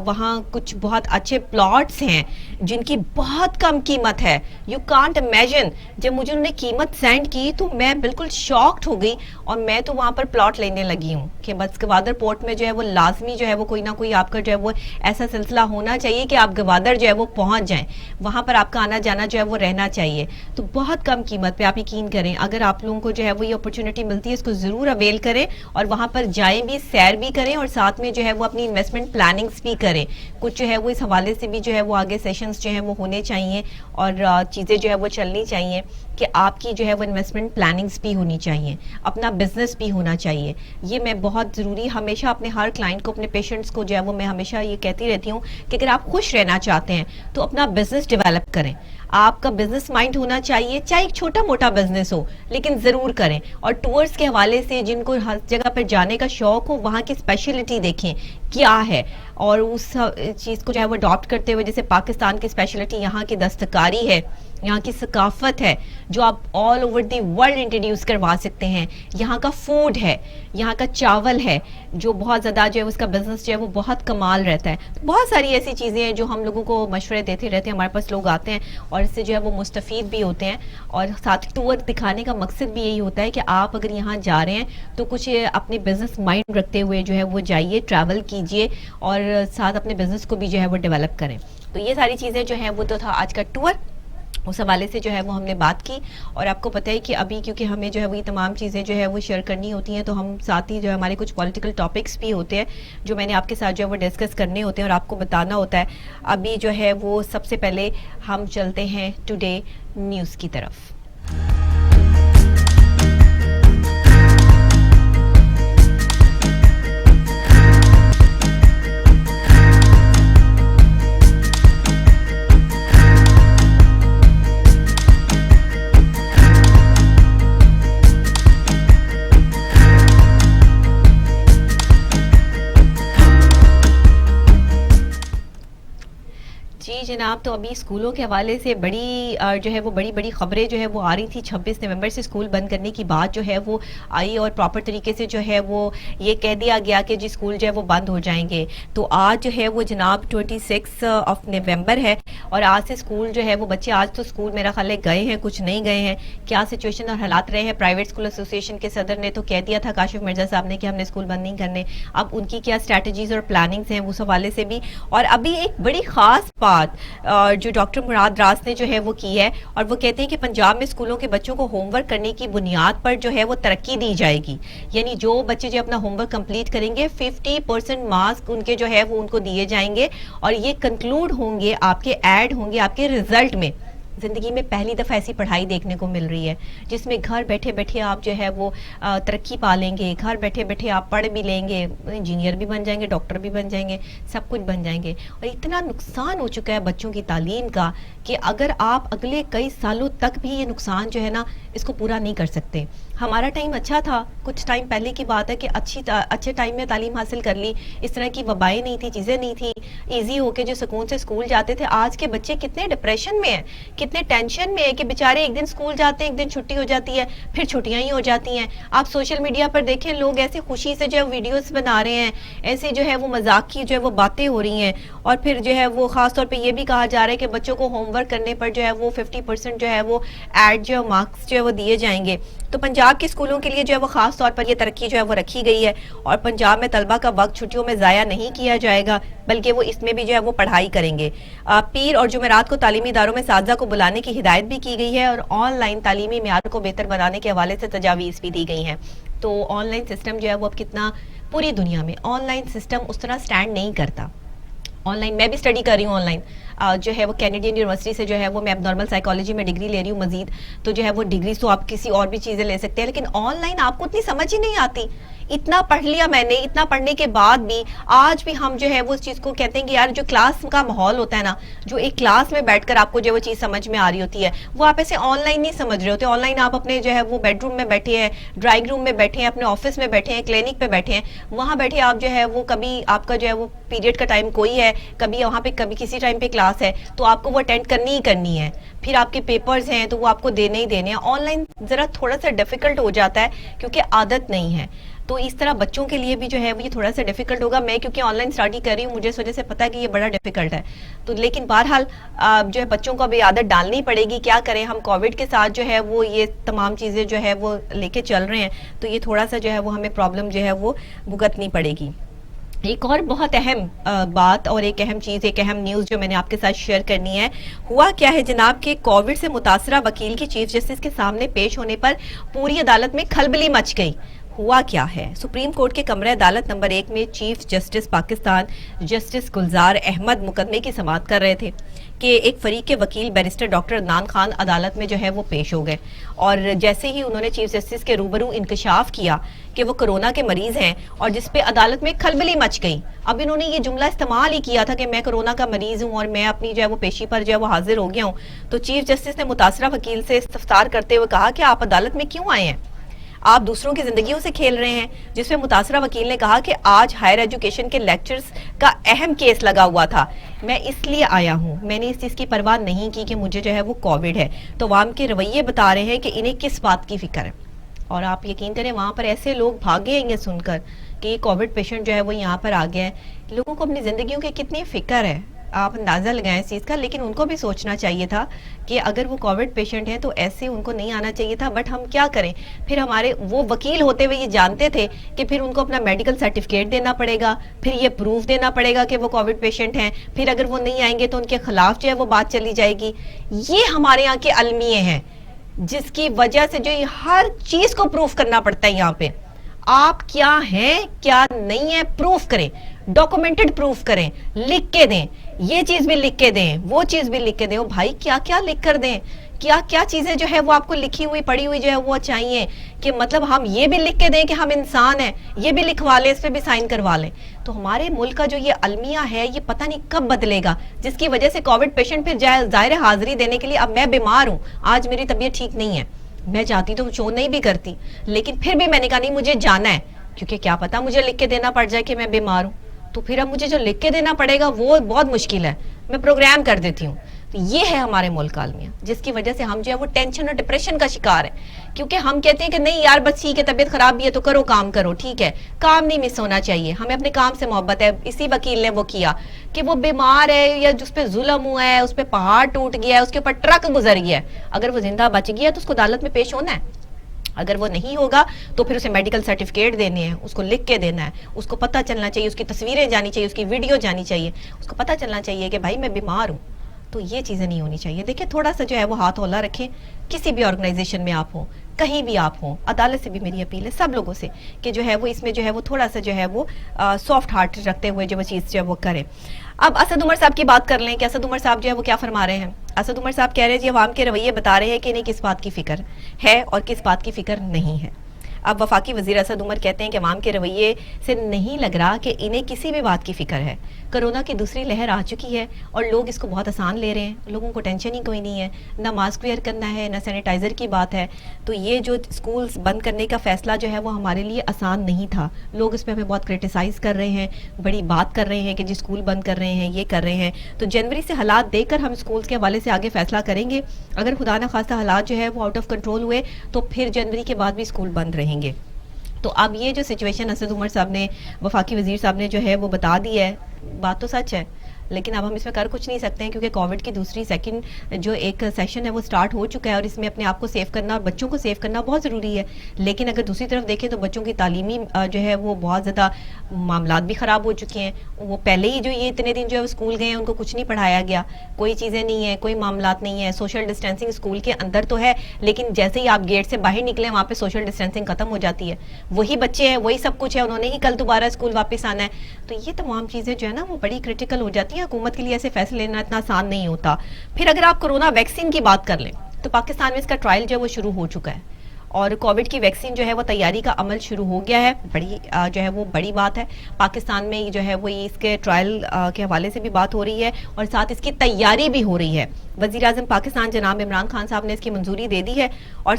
وہاں کچھ بہت اچھے پلاٹس ہیں جن کی بہت کم قیمت ہے. You can't imagine. جب مجھے انہوں نے قیمت سینڈ کی تو میں بالکل شاکڈ ہو گئی، اور میں تو وہاں پر پلاٹ لینے لگی ہوں کہ بس گوادر پورٹ میں جو ہے وہ لازمی جو ہے وہ کوئی نہ کوئی آپ کا جو ہے وہ ایسا سلسلہ ہونا چاہیے کہ آپ گوادر جو ہے وہ پہنچ جائیں، وہاں پر آپ کا آنا جانا جو ہے وہ رہنا چاہیے. تو بہت کم قیمت پہ آپ یقین کریں، اگر آپ لوگوں کو جو ہے وہ یہ اپرچونٹی ملتی ہے اس کو ضرور اویل کریں، اور وہاں پر جائیں بھی، سیر بھی کریں، اور ساتھ میں جو ہے وہ اپنی انویسٹمنٹ پلاننگز بھی کریں. کچھ جو ہے وہ اس حوالے سے بھی جو ہے وہ آگے سیشنز جو ہیں وہ ہونے چاہیے، اور چیزیں جو ہے وہ چلنی چاہیے کہ آپ کی جو ہے وہ انویسٹمنٹ پلاننگز بھی ہونی چاہیے، اپنا بزنس بھی ہونا چاہیے. یہ میں بہت ضروری ہمیشہ اپنے ہر کلائنٹ کو، اپنے پیشنٹس کو جو ہے وہ میں ہمیشہ یہ کہتی رہتی ہوں کہ اگر آپ خوش رہنا چاہتے ہیں تو اپنا بزنس ڈیولپ کریں. آپ کا بزنس مائنڈ ہونا چاہیے، چاہے ایک چھوٹا موٹا بزنس ہو لیکن ضرور کریں. اور ٹورز کے حوالے سے جن کو ہر جگہ پر جانے کا شوق ہو، وہاں کی اسپیشلٹی دیکھیں کیا ہے، اور اس چیز کو جو ہے وہ اڈاپٹ کرتے ہوئے، جیسے پاکستان کی اسپیشلٹی یہاں کی دستکاری ہے، یہاں کی ثقافت ہے جو آپ all over the world introduce کروا سکتے ہیں. یہاں کا فوڈ ہے، یہاں کا چاول ہے جو بہت زیادہ جو ہے اس کا بزنس جو ہے وہ بہت کمال رہتا ہے. بہت ساری ایسی چیزیں ہیں جو ہم لوگوں کو مشورے دیتے رہتے ہیں. ہمارے پاس لوگ آتے ہیں اور اس سے جو ہے وہ مستفید بھی ہوتے ہیں. اور ساتھ ٹور دکھانے کا مقصد بھی یہی ہوتا ہے کہ آپ اگر یہاں جا رہے ہیں تو کچھ اپنے بزنس مائنڈ رکھتے ہوئے جو ہے وہ جائیے، ٹریول کیجئے، اور ساتھ اپنے بزنس کو بھی جو ہے وہ ڈیولپ کریں. تو یہ ساری چیزیں جو ہیں وہ تو تھا آج کا ٹور. اس حوالے سے جو ہے وہ ہم نے بات کی. اور آپ کو پتہ ہے کہ ابھی کیونکہ ہمیں جو ہے وہی تمام چیزیں جو ہے وہ شیئر کرنی ہوتی ہیں، تو ہم ساتھ ہی جو ہے ہمارے کچھ پولیٹیکل ٹاپکس بھی ہوتے ہیں جو میں نے آپ کے ساتھ جو ہے وہ ڈسکس کرنے ہوتے ہیں اور آپ کو بتانا ہوتا ہے. ابھی جو ہے وہ سب سے پہلے ہم چلتے ہیں ٹوڈے نیوز کی طرف. جی جناب، تو ابھی اسکولوں کے حوالے سے بڑی جو ہے وہ بڑی خبریں جو ہے وہ آ رہی تھی. 26 نومبر سے اسکول بند کرنے کی بات جو ہے وہ آئی اور پراپر طریقے سے جو ہے وہ یہ کہہ دیا گیا کہ جی اسکول جو ہے وہ بند ہو جائیں گے. تو آج جو ہے وہ جناب 26 نومبر ہے اور آج سے اسکول جو ہے وہ بچے آج تو اسکول میرا خیال ہے گئے ہیں، کچھ نہیں گئے ہیں. کیا سچویشن اور حالات رہے ہیں؟ پرائیویٹ اسکول ایسوسی ایشن کے صدر نے تو کہہ دیا تھا کاشف مرزا صاحب نے کہ ہم نے اسکول بند نہیں کرنے. اب ان کی کیا اسٹریٹجیز اور پلاننگز ہیں اس حوالے سے بھی. اور ابھی ایک بڑی خاص بات جو ڈاکٹر مراد راز نے جو ہے وہ کی ہے، اور وہ کہتے ہیں کہ پنجاب میں اسکولوں کے بچوں کو ہوم ورک کرنے کی بنیاد پر جو ہے وہ ترقی دی جائے گی. یعنی جو بچے جو اپنا ہوم ورک کمپلیٹ کریں گے 50% مارکس ان کے جو ہے وہ ان کو دیے جائیں گے اور یہ کنکلوڈ ہوں گے، آپ کے ایڈ ہوں گے آپ کے رزلٹ میں. زندگی میں پہلی دفعہ ایسی پڑھائی دیکھنے کو مل رہی ہے جس میں گھر بیٹھے بیٹھے آپ جو ہے وہ ترقی پا لیں گے، گھر بیٹھے بیٹھے آپ پڑھ بھی لیں گے، انجینئر بھی بن جائیں گے، ڈاکٹر بھی بن جائیں گے، سب کچھ بن جائیں گے. اور اتنا نقصان ہو چکا ہے بچوں کی تعلیم کا کہ اگر آپ اگلے کئی سالوں تک بھی یہ نقصان جو ہے نا اس کو پورا نہیں کر سکتے. ہمارا ٹائم اچھا تھا، کچھ ٹائم پہلے کی بات ہے کہ اچھے ٹائم میں تعلیم حاصل کر لی، اس طرح کی وبائیں نہیں تھی، چیزیں نہیں تھی، ایزی ہو کے جو سکون سے اسکول جاتے تھے. آج کے بچے کتنے ڈپریشن میں ہیں، کتنے ٹینشن میں ہے کہ بیچارے ایک دن اسکول جاتے ہیں، ایک دن چھٹی ہو جاتی ہے، پھر چھٹیاں ہی ہو جاتی ہیں. آپ سوشل میڈیا پر دیکھیں لوگ ایسے خوشی سے جو ہے ویڈیوز بنا رہے ہیں، ایسے جو ہے وہ مذاق کی جو ہے وہ باتیں ہو رہی ہیں. اور پھر جو ہے وہ خاص طور پہ یہ بھی کہا جا رہا ہے کہ بچوں کو ہوم ورک کرنے پر جو ہے وہ 50% جو ہے وہ ایڈ جو مارکس جو ہے وہ دیے جائیں گے. تو پنجاب کے اسکولوں کے لیے جو ہے وہ خاص طور پر یہ ترقی جو ہے وہ رکھی گئی ہے اور پنجاب میں طلبہ کا وقت چھٹیوں میں ضائع نہیں کیا جائے گا بلکہ وہ اس میں بھی جو ہے وہ پڑھائی کریں گے. پیر اور جمعرات کو تعلیمی اداروں میں اساتذہ کو بلانے کی ہدایت بھی کی گئی ہے اور آن لائن تعلیمی معیار کو بہتر بنانے کے حوالے سے تجاویز بھی دی گئی ہیں. تو آن لائن سسٹم جو ہے وہ اب کتنا پوری دنیا میں آن لائن سسٹم اس طرح سٹینڈ نہیں کرتا. آن لائن میں بھی اسٹڈی کر رہی ہوں، آن لائن جو ہے وہ کینیڈین یونیورسٹی سے جو ہے وہ میں اب نارمل سائیکالوجی میں ڈگری لے رہی ہوں مزید. تو جو ہے وہ ڈگری تو آپ کسی اور بھی چیزیں لے سکتے ہیں لیکن آن لائن آپ کو اتنی سمجھ ہی نہیں آتی. اتنا پڑھ لیا میں نے، اتنا پڑھنے کے بعد بھی آج بھی ہم جو ہے وہ اس چیز کو کہتے ہیں کہ یار جو کلاس کا ماحول ہوتا ہے نا، جو ایک کلاس میں بیٹھ کر آپ کو جو وہ چیز سمجھ میں آ رہی ہوتی ہے وہ آپ ایسے آن لائن نہیں سمجھ رہے ہوتے. آن لائن آپ اپنے جو ہے وہ بیڈ روم میں بیٹھے ہیں، ڈرائنگ روم میں بیٹھے ہیں، اپنے آفس میں بیٹھے ہیں، کلینک پہ بیٹھے ہیں، وہاں بیٹھے آپ جو ہے وہ کبھی آپ کا جو ہے وہ پیریڈ کا ٹائم کوئی ہے، کبھی وہاں پہ کبھی کسی ٹائم پہ کلاس ہے تو آپ کو وہ اٹینڈ کرنی ہی کرنی ہے. پھر آپ کے پیپرز ہیں تو وہ آپ کو دینے ہی دینے ہیں. آن لائن ذرا تھوڑا سا ڈیفیکلٹ ہو جاتا ہے کیونکہ عادت نہیں ہے. تو اس طرح بچوں کے لیے بھی جو ہے وہ یہ تھوڑا سا ڈیفیکلٹ ہوگا. میں کیونکہ آن لائن اسٹڈی کر رہی ہوں، مجھے اس وجہ سے پتا ہے کہ یہ بڑا ڈیفیکلٹ ہے. تو لیکن بہرحال جو ہے بچوں کو ابھی عادت ڈالنی پڑے گی. کیا کریں، ہم کووڈ کے ساتھ جو ہے وہ یہ تمام چیزیں جو ہے وہ لے کے چل رہے ہیں تو یہ تھوڑا سا جو ہے وہ ہمیں پرابلم جو ہے وہ بھگتنی پڑے گی. ایک اور بہت اہم بات اور ایک اہم چیز، ایک اہم نیوز جو میں نے آپ کے ساتھ شیئر کرنی ہے. ہوا کیا ہے جناب کہ کووڈ سے متاثرہ وکیل کی چیف جسٹس کے سامنے پیش ہونے پر پوری عدالت میں کھلبلی مچ گئی. ہوا کیا ہے؟ سپریم کورٹ کے کمرہ عدالت نمبر 1 میں chief justice Pakistan justice Gulzar Ahmed مقدمے کی سماعت کر رہے تھے کہ ایک فریق کے وکیل بیرسٹر ڈاکٹر عدنان خان عدالت میں جو ہے وہ پیش ہو گئے اور جیسے ہی انہوں نے چیف جسٹس کے روبرو انکشاف کیا کہ وہ کرونا کے مریض ہیں اور جس پہ عدالت میں کھلبلی مچ گئی. اب انہوں نے یہ جملہ استعمال ہی کیا تھا کہ میں کرونا کا مریض ہوں اور میں اپنی جو ہے وہ پیشی پر جو ہے وہ حاضر ہو گیا ہوں. تو چیف جسٹس نے متاثرہ وکیل سے استفسار کرتے ہوئے کہا کہ آپ عدالت میں کیوں آئے ہیں؟ آپ دوسروں کی زندگیوں سے کھیل رہے ہیں. جس میں متاثرہ وکیل نے کہا کہ آج ہائر ایجوکیشن کے لیکچرز کا اہم کیس لگا ہوا تھا، میں اس لیے آیا ہوں، میں نے اس چیز کی پرواہ نہیں کی کہ مجھے جو ہے وہ کووڈ ہے. تو عوام کے رویے بتا رہے ہیں کہ انہیں کس بات کی فکر ہے. اور آپ یقین کریں وہاں پر ایسے لوگ بھاگے ہیں یہ سن کر کہ یہ کووڈ پیشنٹ جو ہے وہ یہاں پر آ گیا ہے. لوگوں کو اپنی زندگیوں کی کتنی فکر ہے. آپ اندازہ لگائیں اس چیز کا، لیکن ان کو بھی سوچنا چاہیے تھا کہ اگر وہ کووڈ پیشنٹ ہیں تو ایسے ان کو نہیں آنا چاہیے تھا. بٹ ہم کیا کریں، پھر ہمارے وہ وکیل ہوتے ہوئے یہ جانتے تھے کہ پھر ان کو اپنا میڈیکل سرٹیفکیٹ دینا پڑے گا، پھر یہ پروف دینا پڑے گا کہ وہ کووڈ پیشنٹ ہیں، پھر اگر وہ نہیں آئیں گے تو ان کے خلاف جو ہے وہ بات چلی جائے گی. یہ ہمارے یہاں کے المیے ہیں جس کی وجہ سے جو ہر چیز کو پروف کرنا پڑتا ہے. یہاں پہ آپ کیا ہیں کیا نہیں ہے پروف کریں، ڈاکومنٹڈ پروف کریں، لکھ کے دیں، یہ چیز بھی لکھ کے دیں، وہ چیز بھی لکھ کے دیں. بھائی کیا کیا لکھ کر دیں، کیا کیا چیزیں جو ہے وہ آپ کو لکھی ہوئی پڑھی ہوئی جو ہے وہ چاہیے کہ مطلب ہم یہ بھی لکھ کے دیں کہ ہم انسان ہیں، یہ بھی لکھوا لیں، اس پہ بھی سائن کروا لیں. تو ہمارے ملک کا جو یہ المیہ ہے یہ پتہ نہیں کب بدلے گا، جس کی وجہ سے کووڈ پیشنٹ پھر ظاہر حاضری دینے کے لیے، اب میں بیمار ہوں، آج میری طبیعت ٹھیک نہیں ہے، میں چاہتی تو شو نہیں بھی کرتی، لیکن پھر بھی میں نے کہا نہیں مجھے جانا ہے، کیونکہ کیا پتا مجھے لکھ کے دینا پڑ جائے کہ میں بیمار ہوں. تو پھر اب مجھے جو لکھ کے دینا پڑے گا وہ بہت مشکل ہے، میں پروگرام کر دیتی ہوں. تو یہ ہے ہمارے ملک کا المیہ، جس کی وجہ سے ہم جو ہے وہ ٹینشن اور ڈپریشن کا شکار ہیں. کیونکہ ہم کہتے ہیں کہ نہیں یار بس ٹھیک ہے، طبیعت خراب بھی ہے تو کرو کام کرو، ٹھیک ہے، کام نہیں مس ہونا چاہیے، ہمیں اپنے کام سے محبت ہے. اسی وکیل نے وہ کیا کہ وہ بیمار ہے یا جس پہ ظلم ہوا ہے، اس پہ پہاڑ ٹوٹ گیا ہے، اس کے اوپر ٹرک گزر گیا ہے، اگر وہ زندہ بچ گیا تو اس کو عدالت میں پیش ہونا ہے. اگر وہ نہیں ہوگا تو پھر اسے میڈیکل سرٹیفکیٹ دینے ہیں، اس کو لکھ کے دینا ہے، اس کو پتہ چلنا چاہیے، اس کی تصویریں جانی چاہیے، اس کی ویڈیو جانی چاہیے، اس کو پتہ چلنا چاہیے کہ بھائی میں بیمار ہوں. تو یہ چیزیں نہیں ہونی چاہیے. دیکھیں تھوڑا سا جو ہے وہ ہاتھ ہولا رکھیں، کسی بھی آرگنائزیشن میں آپ ہوں، کہیں بھی آپ ہوں. عدالت سے بھی میری اپیل ہے سب لوگوں سے کہ جو ہے وہ اس میں جو ہے وہ تھوڑا سا جو ہے وہ سافٹ ہارٹ رکھتے ہوئے جو وہ چیز جو ہے وہ کریں. اب اسد عمر صاحب کی بات کر لیں کہ اسد عمر صاحب جو ہے وہ کیا فرما رہے ہیں. اسد عمر صاحب کہہ رہے ہیں جی عوام کے رویے بتا رہے ہیں کہ انہیں کس بات کی فکر ہے اور کس بات کی فکر نہیں ہے. اب وفاقی وزیر اسد عمر کہتے ہیں کہ عوام کے رویے سے نہیں لگ رہا کہ انہیں کسی بھی بات کی فکر ہے. کرونا کی دوسری لہر آ چکی ہے اور لوگ اس کو بہت آسان لے رہے ہیں، لوگوں کو ٹینشن ہی کوئی نہیں ہے، نہ ماسک ویئر کرنا ہے، نہ سینیٹائزر کی بات ہے. تو یہ جو سکولز بند کرنے کا فیصلہ جو ہے وہ ہمارے لیے آسان نہیں تھا. لوگ اس پہ ہمیں بہت کرٹیسائز کر رہے ہیں، بڑی بات کر رہے ہیں کہ جی اسکول بند کر رہے ہیں، یہ کر رہے ہیں. تو جنوری سے حالات دیکھ کر ہم اسکولز کے حوالے سے آگے فیصلہ کریں گے. اگر خدا نہ خواستہ حالات جو ہے وہ آؤٹ آف کنٹرول ہوئے تو پھر جنوری کے بعد بھی اسکول بند رہیں گے. تو اب یہ جو سچویشن اسد عمر صاحب نے، وفاقی وزیر صاحب نے جو ہے وہ بتا دی ہے، بات تو سچ ہے، لیکن اب ہم اس میں کر کچھ نہیں سکتے ہیں کیونکہ کووڈ کی دوسری سیکنڈ جو ایک سیشن ہے وہ سٹارٹ ہو چکا ہے اور اس میں اپنے آپ کو سیو کرنا اور بچوں کو سیو کرنا بہت ضروری ہے. لیکن اگر دوسری طرف دیکھیں تو بچوں کی تعلیمی جو ہے وہ بہت زیادہ معاملات بھی خراب ہو چکے ہیں. وہ پہلے ہی جو یہ اتنے دن جو ہے اسکول گئے ہیں ان کو کچھ نہیں پڑھایا گیا، کوئی چیزیں نہیں ہیں، کوئی معاملات نہیں ہیں. سوشل ڈسٹینسنگ اسکول کے اندر تو ہے لیکن جیسے ہی آپ گیٹ سے باہر نکلیں وہاں پہ سوشل ڈسٹینسنگ ختم ہو جاتی ہے. وہی بچے ہیں، وہی سب کچھ ہے، انہوں نے ہی کل دوبارہ اسکول واپس آنا ہے. تو یہ تمام چیزیں جو ہے نا وہ بڑی کرٹیکل ہو جاتی ہیں. حکومت کے لیے ایسے فیصلے لینا اتنا آسان نہیں ہوتا. پھر اگر آپ کرونا ویکسین کی بات کر لیں تو پاکستان میں اس کا ٹرائل جو ہے وہ شروع ہو چکا ہے اور کووڈ کی ویکسین جو ہے وہ تیاری کا عمل شروع ہو گیا ہے. بڑی جو ہے وہ بڑی بات ہے. پاکستان میں جو ہے وہ اس کے ٹرائل کے حوالے سے بھی بات ہو رہی ہے اور ساتھ اس کی تیاری بھی ہو رہی ہے. وزیر اعظم پاکستان جناب عمران خان صاحب نے اس کی منظوری دے دی ہے اور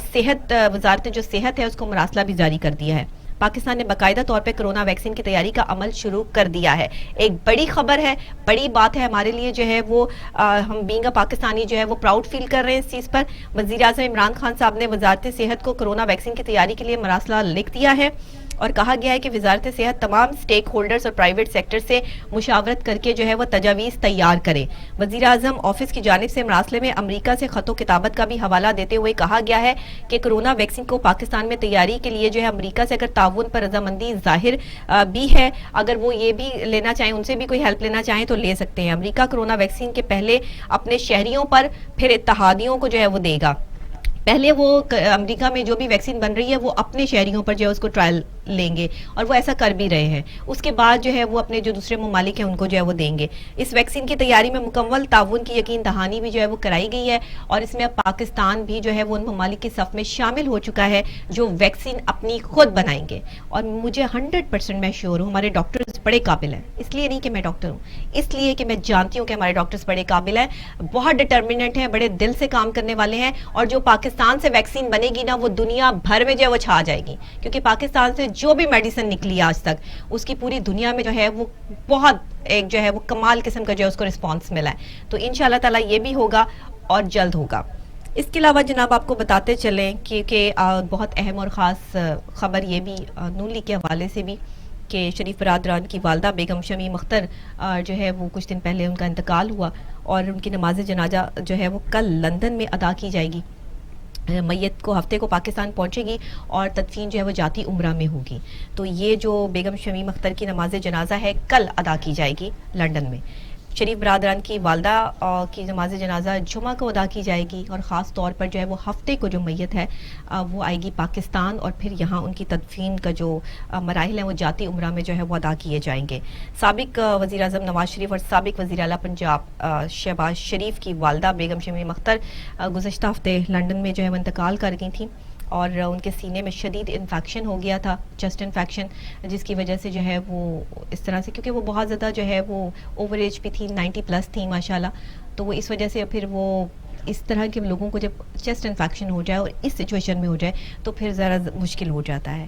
وزارت جو صحت ہے اس کو مراسلہ بھی جاری کر دیا ہے. پاکستان نے باقاعدہ طور پہ کرونا ویکسین کی تیاری کا عمل شروع کر دیا ہے. ایک بڑی خبر ہے، بڑی بات ہے ہمارے لیے جو ہے وہ ہم بینگ اے پاکستانی جو ہے وہ پراؤڈ فیل کر رہے ہیں اس چیز پر. وزیر اعظم عمران خان صاحب نے وزارت صحت کو کرونا ویکسین کی تیاری کے لیے مراسلہ لکھ دیا ہے اور کہا گیا ہے کہ وزارت صحت تمام سٹیک ہولڈرز اور پرائیویٹ سیکٹر سے مشاورت کر کے جو ہے وہ تجاویز تیار کرے. وزیر اعظم آفس کی جانب سے مراسلے میں امریکہ سے خط و کتابت کا بھی حوالہ دیتے ہوئے کہا گیا ہے کہ کرونا ویکسین کو پاکستان میں تیاری کے لیے جو ہے امریکہ سے اگر تعاون پر رضامندی ظاہر بھی ہے، اگر وہ یہ بھی لینا چاہیں، ان سے بھی کوئی ہیلپ لینا چاہیں تو لے سکتے ہیں. امریکہ کرونا ویکسین کے پہلے اپنے شہریوں پر پھر اتحادیوں کو جو ہے وہ دے گا. پہلے وہ امریکہ میں جو بھی ویکسین بن رہی ہے وہ اپنے شہریوں پر جو ہے اس کو ٹرائل لیں گے اور وہ ایسا کر بھی رہے ہیں. اس کے بعد جو ہے وہ اپنے جو دوسرے ممالک ہیں ان کو جو ہے وہ دیں گے. اس ویکسین کی تیاری میں مکمل تعاون کی یقین دہانی بھی جو ہے وہ کرائی گئی ہے اور اس میں اب پاکستان بھی جو ہے وہ ان ممالک کے صف میں شامل ہو چکا ہے جو ویکسین اپنی خود بنائیں گے. اور مجھے 100% میں شیور ہوں ہمارے ڈاکٹرز بڑے قابل ہیں. اس لیے نہیں کہ میں ڈاکٹر ہوں، اس لیے کہ میں جانتی ہوں کہ ہمارے ڈاکٹرز بڑے قابل ہیں، بہت ڈٹرمنٹ ہیں، بڑے دل سے کام کرنے والے ہیں. اور جو پاکستان سے ویکسین بنے گی نا وہ دنیا بھر میں جو ہے وہ چھا جائے گی، کیونکہ پاکستان سے جو بھی میڈیسن نکلی آج تک اس کی پوری دنیا میں جو ہے وہ بہت ایک جو ہے وہ کمال قسم کا جو ہے اس کو رسپانس ملا ہے. تو انشاءاللہ تعالی یہ بھی ہوگا اور جلد ہوگا. اس کے علاوہ جناب آپ کو بتاتے چلیں کہ بہت اہم اور خاص خبر یہ بھی نون لیگ کے حوالے سے بھی کہ شریف برادران کی والدہ بیگم شمیم اختر جو ہے وہ کچھ دن پہلے ان کا انتقال ہوا اور ان کی نماز جنازہ جو ہے وہ کل لندن میں ادا کی جائے گی. میت کو ہفتے کو پاکستان پہنچے گی اور تدفین جو ہے وہ جاتی عمرہ میں ہوگی. تو یہ جو بیگم شمیم اختر کی نماز جنازہ ہے کل ادا کی جائے گی لندن میں. شریف برادران کی والدہ کی نماز جنازہ جمعہ کو ادا کی جائے گی اور خاص طور پر جو ہے وہ ہفتے کو جو میت ہے وہ آئے گی پاکستان اور پھر یہاں ان کی تدفین کا جو مراحل ہیں وہ جاتی عمرہ میں جو ہے وہ ادا کیے جائیں گے. سابق وزیر اعظم نواز شریف اور سابق وزیر اعلیٰ پنجاب شہباز شریف کی والدہ بیگم شمیم اختر گزشتہ ہفتے لندن میں جو ہے وہ انتقال کر گئی تھیں اور ان کے سینے میں شدید انفیکشن ہو گیا تھا, چیسٹ انفیکشن, جس کی وجہ سے جو ہے وہ اس طرح سے, کیونکہ وہ بہت زیادہ جو ہے وہ اوور ایج بھی تھی, 90+ تھی ماشاءاللہ, تو وہ اس وجہ سے پھر وہ اس طرح کے لوگوں کو جب چیسٹ انفیکشن ہو جائے اور اس سچویشن میں ہو جائے تو پھر ذرا مشکل ہو جاتا ہے.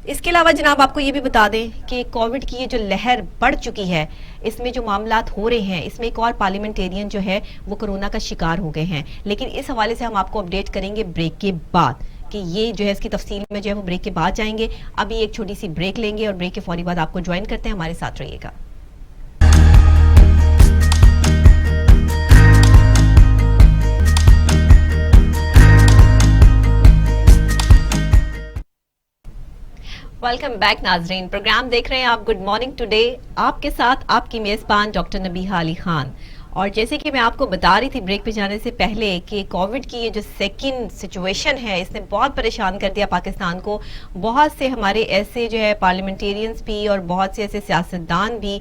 اس کے علاوہ جناب آپ کو یہ بھی بتا دیں کہ کووڈ کی یہ جو لہر بڑھ چکی ہے, اس میں جو معاملات ہو رہے ہیں, اس میں ایک اور پارلیمنٹیرین جو ہے وہ کرونا کا شکار ہو گئے ہیں, لیکن اس حوالے سے ہم آپ کو اپڈیٹ کریں گے بریک کے بعد کہ یہ جو ہے اس کی تفصیل میں جو ہے وہ بریک کے بعد جائیں گے. ابھی ایک چھوٹی سی بریک لیں گے اور بریک کے فوری بعد آپ کو جوائن کرتے ہیں, ہمارے ساتھ رہیے گا. ویلکم بیک ناظرین, پروگرام دیکھ رہے ہیں آپ گڈ مارننگ ٹوڈے, آپ کے ساتھ آپ کی میزبان ڈاکٹر نبیہہ علی خان. اور جیسے کہ میں آپ کو بتا رہی تھی بریک پہ جانے سے پہلے کہ کووڈ کی یہ جو سیکنڈ سچویشن ہے اس نے بہت پریشان کر دیا پاکستان کو. بہت سے ہمارے ایسے جو ہے پارلیمنٹیرینز بھی اور بہت سے ایسے سیاستدان بھی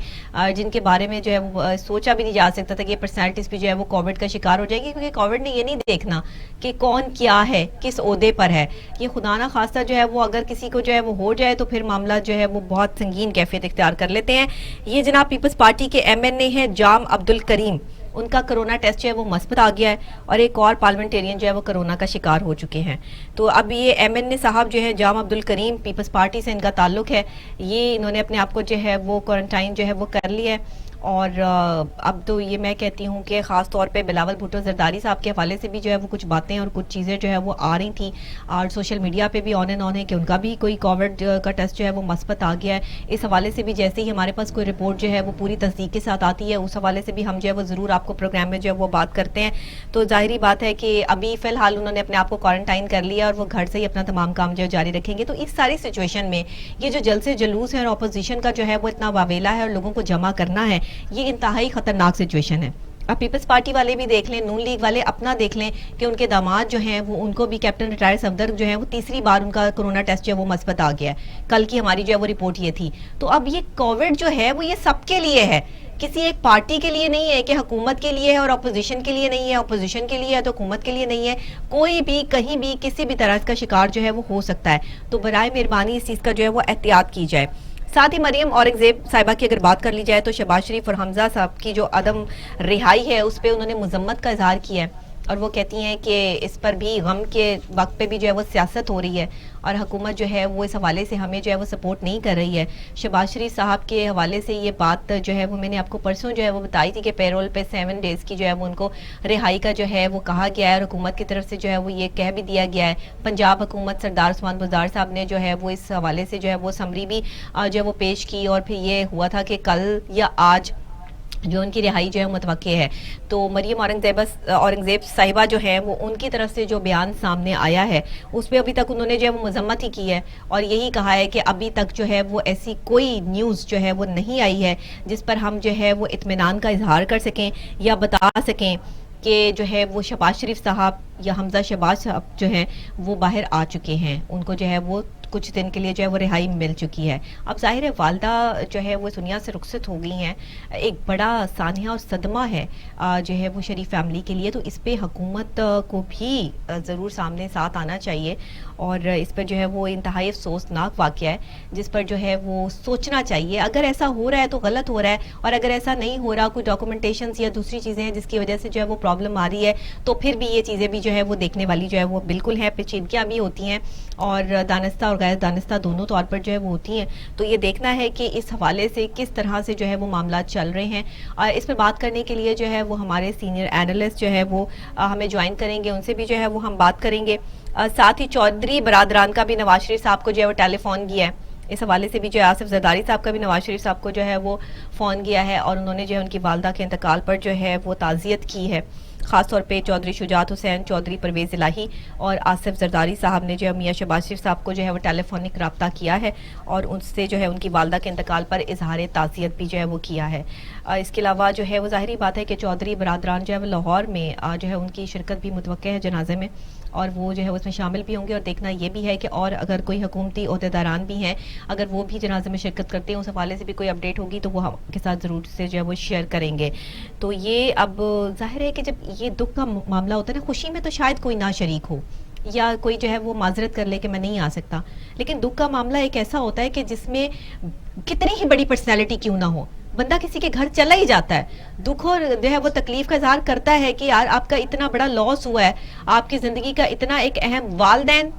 جن کے بارے میں جو ہے وہ سوچا بھی نہیں جا سکتا تھا کہ یہ پرسنالٹیز بھی جو ہے وہ کووڈ کا شکار ہو جائے گی, کیونکہ کووڈ نے یہ نہیں دیکھنا کہ کون کیا ہے, کس عہدے پر ہے. یہ خدا نہ خواستہ جو ہے وہ اگر کسی کو جو ہے وہ ہو جائے تو پھر معاملہ جو ہے وہ بہت سنگین کیفیت اختیار کر لیتے ہیں. یہ جناب پیپلز پارٹی کے MNA ہیں جام عبد الکریم, ان کا کرونا ٹیسٹ جو ہے وہ مثبت آ گیا ہے اور ایک اور پارلیمنٹیرین جو ہے وہ کرونا کا شکار ہو چکے ہیں. تو اب یہ MNA صاحب جو ہے جام عبد الکریم, پیپلز پارٹی سے ان کا تعلق ہے, یہ انہوں نے اپنے آپ کو جو ہے وہ کوارنٹائن جو ہے وہ کر لیا ہے. اور اب تو یہ میں کہتی ہوں کہ خاص طور پہ بلاول بھٹو زرداری صاحب کے حوالے سے بھی جو ہے وہ کچھ باتیں اور کچھ چیزیں جو ہے وہ آ رہی تھیں اور سوشل میڈیا پہ بھی آن اینڈ آن ہے کہ ان کا بھی کوئی کووڈ کا ٹیسٹ جو ہے وہ مثبت آ گیا ہے. اس حوالے سے بھی جیسے ہی ہمارے پاس کوئی رپورٹ جو ہے وہ پوری تصدیق کے ساتھ آتی ہے اس حوالے سے بھی ہم جو ہے وہ ضرور آپ کو پروگرام میں جو ہے وہ بات کرتے ہیں. تو ظاہری بات ہے کہ ابھی فی الحال انہوں نے اپنے آپ کو کوارنٹائن کر لیا اور وہ گھر سے ہی اپنا تمام کام جو ہے جاری رکھیں گے. تو اس ساری سچویشن میں یہ جو جلسے جلوس ہے اور اپوزیشن کا جو ہے وہ اتنا واویلا ہے اور لوگوں کو جمع کرنا ہے, یہ انتہائی خطرناک سچویشن ہے. اب پیپلز پارٹی والے بھی دیکھ لیں, نون لیگ والے اپنا دیکھ لیں کہ ان کے داماد جو ہیں وہ ان کو بھی کیپٹن ریٹائر صفدر جو ہیں وہ تیسری بار ان کا کرونا ٹیسٹ جو ہے وہ مثبت آ گیا ہے. کل کی ہماری جو ہے وہ رپورٹ یہ تھی. تو اب یہ کووڈ جو ہے وہ یہ سب کے لیے ہے, کسی ایک پارٹی کے لیے نہیں ہے کہ حکومت کے لیے ہے اور اپوزیشن کے لیے نہیں ہے, اپوزیشن کے لیے ہے تو حکومت کے لیے نہیں ہے. کوئی بھی کہیں بھی کسی بھی طرح کا شکار جو ہے وہ ہو سکتا ہے. تو برائے مہربانی اس چیز کا جو ہے وہ احتیاط کی جائے. ساتھ ہی مریم اورنگزیب صاحبہ کی اگر بات کر لی جائے تو شہباز شریف اور حمزہ صاحب کی جو عدم رہائی ہے اس پہ انہوں نے مذمت کا اظہار کیا ہے اور وہ کہتی ہیں کہ اس پر بھی غم کے وقت پہ بھی جو ہے وہ سیاست ہو رہی ہے اور حکومت جو ہے وہ اس حوالے سے ہمیں جو ہے وہ سپورٹ نہیں کر رہی ہے. شہباز شریف صاحب کے حوالے سے یہ بات جو ہے وہ میں نے آپ کو پرسوں جو ہے وہ بتائی تھی کہ پیرول پہ 7 ڈیز کی جو ہے وہ ان کو رہائی کا جو ہے وہ کہا گیا ہے اور حکومت کی طرف سے جو ہے وہ یہ کہہ بھی دیا گیا ہے. پنجاب حکومت سردار عثمان بزدار صاحب نے جو ہے وہ اس حوالے سے جو ہے وہ سمری بھی جو ہے وہ پیش کی اور پھر یہ ہوا تھا کہ کل یا آج جو ان کی رہائی جو ہے متوقع ہے. تو مریم اورنگزیب صاحبہ جو ہے وہ ان کی طرف سے جو بیان سامنے آیا ہے اس پہ ابھی تک انہوں نے جو ہے وہ مذمت ہی کی ہے اور یہی کہا ہے کہ ابھی تک جو ہے وہ ایسی کوئی نیوز جو ہے وہ نہیں آئی ہے جس پر ہم جو ہے وہ اطمینان کا اظہار کر سکیں یا بتا سکیں کہ جو ہے وہ شہباز شریف صاحب یا حمزہ شہباز صاحب جو ہیں وہ باہر آ چکے ہیں, ان کو جو ہے وہ کچھ دن کے لیے جو ہے وہ رہائی مل چکی ہے. اب ظاہر ہے والدہ جو ہے وہ اس دنیا سے رخصت ہو گئی ہیں, ایک بڑا سانحہ اور صدمہ ہے جو ہے وہ شریف فیملی کے لیے. تو اس پہ حکومت کو بھی ضرور سامنے ساتھ آنا چاہیے اور اس پر جو ہے وہ انتہائی افسوسناک واقعہ ہے جس پر جو ہے وہ سوچنا چاہیے. اگر ایسا ہو رہا ہے تو غلط ہو رہا ہے اور اگر ایسا نہیں ہو رہا, کوئی ڈاکومنٹیشنز یا دوسری چیزیں ہیں جس کی وجہ سے جو ہے وہ پرابلم آ رہی ہے, تو پھر بھی یہ چیزیں بھی جو ہے وہ دیکھنے والی جو ہے وہ بالکل ہیں. پیچیدگیاں بھی ہوتی ہیں اور دانستہ اور غیر دانستہ دونوں طور پر جو ہے وہ ہوتی ہیں. تو یہ دیکھنا ہے کہ اس حوالے سے کس طرح سے جو ہے وہ معاملات چل رہے ہیں. اور اس پر بات کرنے کے لیے جو ہے وہ ہمارے سینئر اینالسٹ جو ہے وہ ہمیں جوائن کریں گے, ان سے بھی جو ہے وہ ہم بات کریں گے. ساتھ ہی چودھری برادران کا بھی نواز شریف صاحب کو جو ہے وہ ٹیلی فون کیا ہے اس حوالے سے بھی جو ہے آصف زرداری صاحب کا بھی نواز شریف صاحب کو جو ہے وہ فون کیا ہے اور انہوں نے جو ہے ان کی والدہ کے انتقال پر جو ہے وہ تعزیت کی ہے. خاص طور پہ چودھری شجاعت حسین، چودھری پرویز الہی اور آصف زرداری صاحب نے جو ہے میاں شہباز شریف صاحب کو جو ہے وہ ٹیلی فونک رابطہ کیا ہے اور ان سے جو ہے ان کی والدہ کے انتقال پر اظہار تعزیت بھی جو ہے وہ کیا ہے. اس کے علاوہ جو ہے وہ ظاہری بات ہے کہ چودھری برادران جو ہے وہ لاہور میں جو ہے ان کی شرکت بھی متوقع ہے جنازے میں، اور وہ جو ہے اس میں شامل بھی ہوں گے. اور دیکھنا یہ بھی ہے کہ اور اگر کوئی حکومتی عہدیداران بھی ہیں، اگر وہ بھی جنازے میں شرکت کرتے ہیں، اس حوالے سے بھی کوئی اپڈیٹ ہوگی تو وہ ہم کے ساتھ ضرور سے جو ہے وہ شیئر کریں گے. تو یہ اب ظاہر ہے کہ جب یہ دکھ کا معاملہ ہوتا ہے نا، خوشی میں تو شاید کوئی نہ شریک ہو یا کوئی جو ہے وہ معذرت کر لے کہ میں نہیں آ سکتا، لیکن دکھ کا معاملہ ایک ایسا ہوتا ہے کہ جس میں کتنی ہی بڑی پرسنالٹی کیوں نہ ہو، بندہ کسی کے گھر چلا ہی جاتا ہے، دکھ اور جو ہے وہ تکلیف کا اظہار کرتا ہے کہ یار آپ کا اتنا بڑا لاس ہوا ہے، آپ کی زندگی کا اتنا ایک اہم والدین،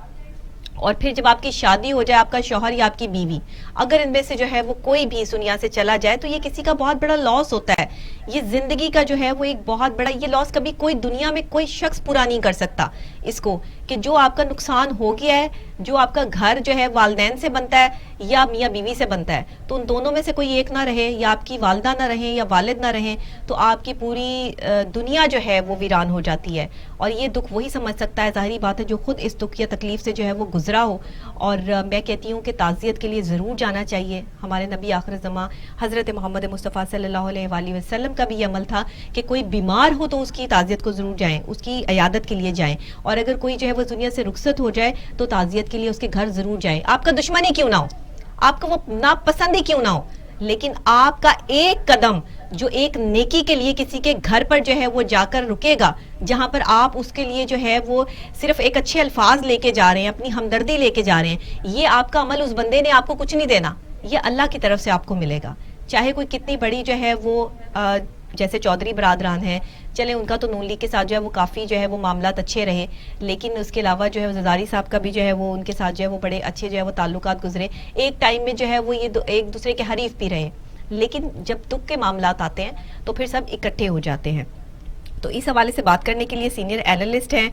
اور پھر جب آپ کی شادی ہو جائے، آپ کا شوہر یا آپ کی بیوی، اگر ان میں سے جو ہے وہ کوئی بھی اس دنیا سے چلا جائے تو یہ کسی کا بہت بڑا لاس ہوتا ہے. یہ زندگی کا جو ہے وہ ایک بہت بڑا، یہ لاس کبھی کوئی دنیا میں کوئی شخص پورا نہیں کر سکتا اس کو، کہ جو آپ کا نقصان ہو گیا ہے، جو آپ کا گھر جو ہے والدین سے بنتا ہے یا میاں بیوی سے بنتا ہے، تو ان دونوں میں سے کوئی ایک نہ رہے، یا آپ کی والدہ نہ رہیں یا والد نہ رہیں، تو آپ کی پوری دنیا جو ہے وہ ویران ہو جاتی ہے. اور یہ دکھ وہی سمجھ سکتا ہے، ظاہری بات ہے، جو خود اس دکھ یا تکلیف سے جو ہے وہ گزرا ہو. اور میں کہتی ہوں کہ تعزیت کے لیے ضرور جانا چاہیے. ہمارے نبی آخر زمان حضرت محمد مصطفیٰ صلی اللہ علیہ وآلہ وسلم کا بھی یہ عمل تھا کہ کوئی بیمار ہو تو اس کی تعزیت کو ضرور جائیں، اس کی عیادت کے لیے جائیں، اور اگر کوئی جو ہے وہ دنیا سے رخصت ہو جائے تو تعزیت کے لیے اس کے گھر ضرور جائیں. آپ کا دشمن ہی کیوں نہ ہو، آپ کا وہ ناپسند ہی کیوں نہ ہو، لیکن آپ کا ایک قدم جو ایک نیکی کے لیے کسی کے گھر پر جو ہے وہ جا کر رکے گا، جہاں پر آپ اس کے لیے جو ہے وہ صرف ایک اچھے الفاظ لے کے جا رہے ہیں، اپنی ہمدردی لے کے جا رہے ہیں، یہ آپ کا عمل، اس بندے نے آپ کو کچھ نہیں دینا، یہ اللہ کی طرف سے آپ کو ملے گا. چاہے کوئی کتنی بڑی جو ہے وہ جیسے چودھری برادران ہیں، چلیں ان کا تو نون لیگ کے ساتھ جو ہے وہ کافی جو ہے وہ معاملات اچھے رہے، لیکن اس کے علاوہ جو ہے زرداری صاحب کا بھی جو ہے وہ ان کے ساتھ جو ہے وہ بڑے اچھے جو ہے وہ تعلقات گزرے. ایک ٹائم میں جو ہے وہ یہ ایک دوسرے کے حریف بھی رہے، لیکن جب دکھ کے معاملات آتے ہیں تو پھر سب اکٹھے ہو جاتے ہیں. تو اس حوالے سے بات کرنے کے لیے سینئر اینالسٹ ہیں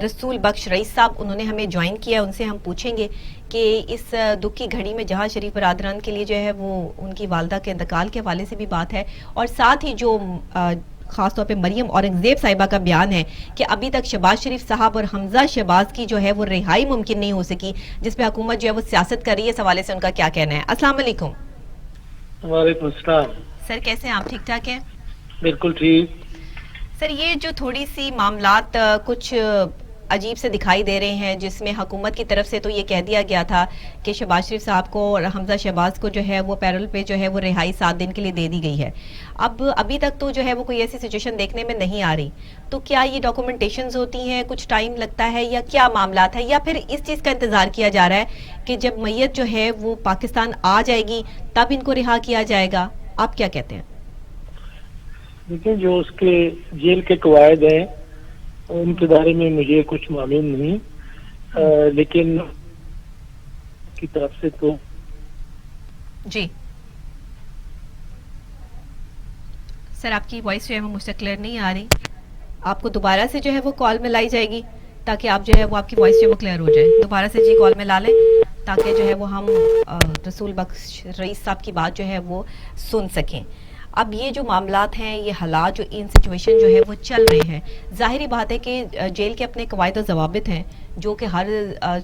رسول بخش رئیس صاحب، انہوں نے ہمیں جوائن کیا ہے. ان سے ہم پوچھیں گے کہ اس دکھ کی گھڑی میں جہاں شریف برادران کے لیے جو ہے وہ ان کی والدہ کے انتقال کے حوالے سے بھی بات ہے، اور ساتھ ہی جو خاص طور پہ مریم اورنگزیب صاحبہ کا بیان ہے کہ ابھی تک شہباز شریف صاحب اور حمزہ شہباز کی جو ہے وہ رہائی ممکن نہیں ہو سکی، جس پہ حکومت جو ہے وہ سیاست کر رہی ہے. اس حوالے سے ان کا کیا کہنا ہے؟ السلام علیکم. وعلیکم السلام. سر کیسے ہیں آپ؟ ٹھیک ٹھاک ہیں؟ بالکل ٹھیک. سر یہ جو تھوڑی سی معاملات کچھ عجیب سے دکھائی دے رہے ہیں، جس میں حکومت کی طرف سے تو یہ کہہ دیا گیا تھا کہ شہباز شریف صاحب کو اور حمزہ شہباز کو جو ہے وہ پیرول پہ جو ہے وہ رہائی 7 دن کے لیے دے دی گئی ہے. ابھی تک تو جو ہے وہ کوئی ایسی سچویشن دیکھنے میں نہیں آ رہی، تو کیا یہ ڈاکومنٹیشنز ہوتی ہیں، کچھ ٹائم لگتا ہے، یا کیا معاملات ہے، یا پھر اس چیز کا انتظار کیا جا رہا ہے کہ جب میت جو ہے وہ پاکستان آ جائے گی تب ان کو رہا کیا جائے گا؟ آپ کیا کہتے ہیں؟ لیکن جو اس کے جیل کے قواعد ہیں ان کے بارے میں مجھے کچھ معلوم نہیں، لیکن کی طرف سے تو جی سر آپ کی وائس جو ہے وہ مجھ سے کلیئر نہیں آ رہی. آپ کو دوبارہ سے جو ہے وہ کال میں لائی جائے گی تاکہ آپ جو ہے وہ آپ کی وائس جو ہے وہ کلیئر ہو جائے. دوبارہ سے جی کال میں لا لیں تاکہ جو ہے وہ ہم رسول بخش رئیس صاحب کی بات جو ہے وہ سن سکیں. اب یہ جو معاملات ہیں، یہ حالات جو ان سچویشن جو ہے وہ چل رہے ہیں، ظاہری بات ہے کہ جیل کے اپنے قواعد و ضوابط ہیں جو کہ ہر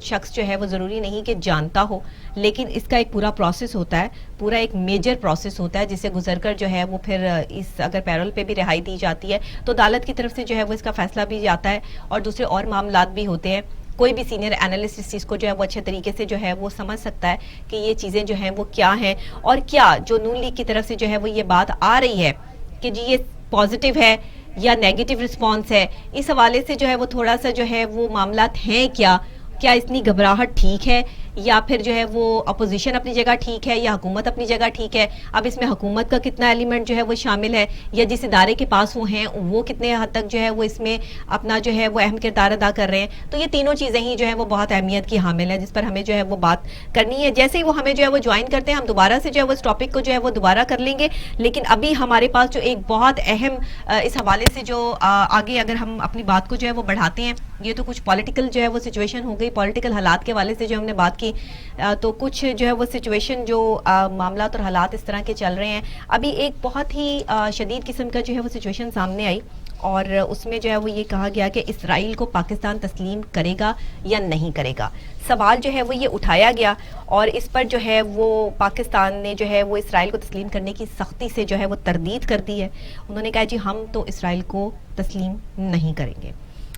شخص جو ہے وہ ضروری نہیں کہ جانتا ہو، لیکن اس کا ایک پورا پروسیس ہوتا ہے، پورا ایک میجر پروسیس ہوتا ہے جسے گزر کر جو ہے وہ پھر اس اگر پیرول پہ بھی رہائی دی جاتی ہے تو عدالت کی طرف سے جو ہے وہ اس کا فیصلہ بھی جاتا ہے، اور دوسرے اور معاملات بھی ہوتے ہیں. کوئی بھی سینئر اینالسٹ اس چیز کو جو ہے وہ اچھے طریقے سے جو ہے وہ سمجھ سکتا ہے کہ یہ چیزیں جو ہیں وہ کیا ہیں، اور کیا جو نون لیگ کی طرف سے جو ہے وہ یہ بات آ رہی ہے کہ جی یہ پازیٹیو ہے یا نیگیٹو رسپانس ہے. اس حوالے سے جو ہے وہ تھوڑا سا جو ہے وہ معاملات ہیں کیا اتنی گھبراہٹ ٹھیک ہے، یا پھر جو ہے وہ اپوزیشن اپنی جگہ ٹھیک ہے، یا حکومت اپنی جگہ ٹھیک ہے؟ اب اس میں حکومت کا کتنا ایلیمنٹ جو ہے وہ شامل ہے، یا جس ادارے کے پاس وہ ہیں وہ کتنے حد تک جو ہے وہ اس میں اپنا جو ہے وہ اہم کردار ادا کر رہے ہیں؟ تو یہ تینوں چیزیں ہی جو ہے وہ بہت اہمیت کی حامل ہیں جس پر ہمیں جو ہے وہ بات کرنی ہے. جیسے ہی وہ ہمیں جو ہے وہ جوائن کرتے ہیں ہم دوبارہ سے جو ہے وہ اس ٹاپک کو جو ہے وہ دوبارہ کر لیں گے، لیکن ابھی ہمارے پاس جو ایک بہت اہم اس حوالے سے جو آگے اگر ہم اپنی بات کو جو ہے وہ بڑھاتے ہیں، یہ تو کچھ پولیٹیکل جو ہے وہ سچویشن ہو گئی، پولیٹیکل حالات کے حوالے سے جو ہم نے بات معاملات کی. تو کچھ جو ہے وہ سچویشن جو معاملات اور حالات اس طرح کے چل رہے ہیں. ابھی ایک بہت ہی شدید قسم کا جو ہے وہ سچویشن سامنے آئی اور اس میں جو ہے وہ یہ کہا گیا کہ اسرائیل کو پاکستان تسلیم کرے گا یا نہیں کرے گا. سوال جو ہے وہ یہ اٹھایا گیا اور اس پر جو ہے وہ پاکستان نے جو ہے وہ اسرائیل کو تسلیم کرنے کی سختی سے جو ہے وہ تردید کر دی ہے. انہوں نے کہا جی ہم تو اسرائیل کو تسلیم نہیں کریں گے.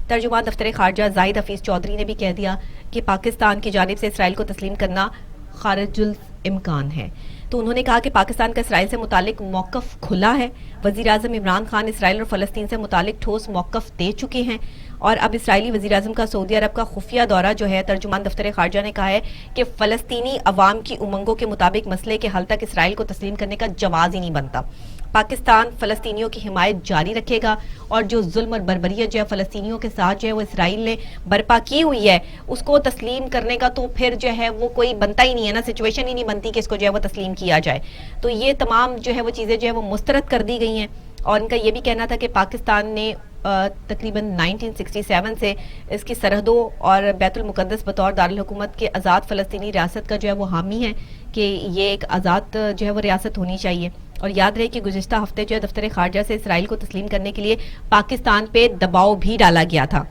ترجمان دفتر خارجہ زاہد حفیظ چودھری نے بھی کہہ دیا کہ پاکستان کی جانب سے اسرائیل کو تسلیم کرنا خارج الامکان ہے. تو انہوں نے کہا کہ پاکستان کا اسرائیل سے متعلق موقف کھلا ہے. وزیر اعظم عمران خان اسرائیل اور فلسطین سے متعلق ٹھوس موقف دے چکے ہیں اور اب اسرائیلی وزیر اعظم کا سعودی عرب کا خفیہ دورہ جو ہے, ترجمان دفتر خارجہ نے کہا ہے کہ فلسطینی عوام کی امنگوں کے مطابق مسئلے کے حل تک اسرائیل کو تسلیم کرنے کا جواز ہی نہیں بنتا. پاکستان فلسطینیوں کی حمایت جاری رکھے گا اور جو ظلم اور بربریت جو ہے فلسطینیوں کے ساتھ جو ہے وہ اسرائیل نے برپا کی ہوئی ہے اس کو تسلیم کرنے کا تو پھر جو ہے وہ کوئی بنتا ہی نہیں ہے نا, سچویشن ہی نہیں بنتی کہ اس کو جو ہے وہ تسلیم کیا جائے. تو یہ تمام جو ہے وہ چیزیں جو ہے وہ مسترد کر دی گئی ہیں اور ان کا یہ بھی کہنا تھا کہ پاکستان نے تقریباً 1967 سے اس کی سرحدوں اور بیت المقدس بطور دارالحکومت کے آزاد فلسطینی ریاست کا جو ہے وہ حامی ہے کہ یہ ایک آزاد جو ہے وہ ریاست ہونی چاہیے. اور یاد رہے کہ گزشتہ ہفتے جو ہے دفتر خارجہ سے اسرائیل کو تسلیم کرنے کے لیے پاکستان پہ دباؤ بھی ڈالا گیا تھا.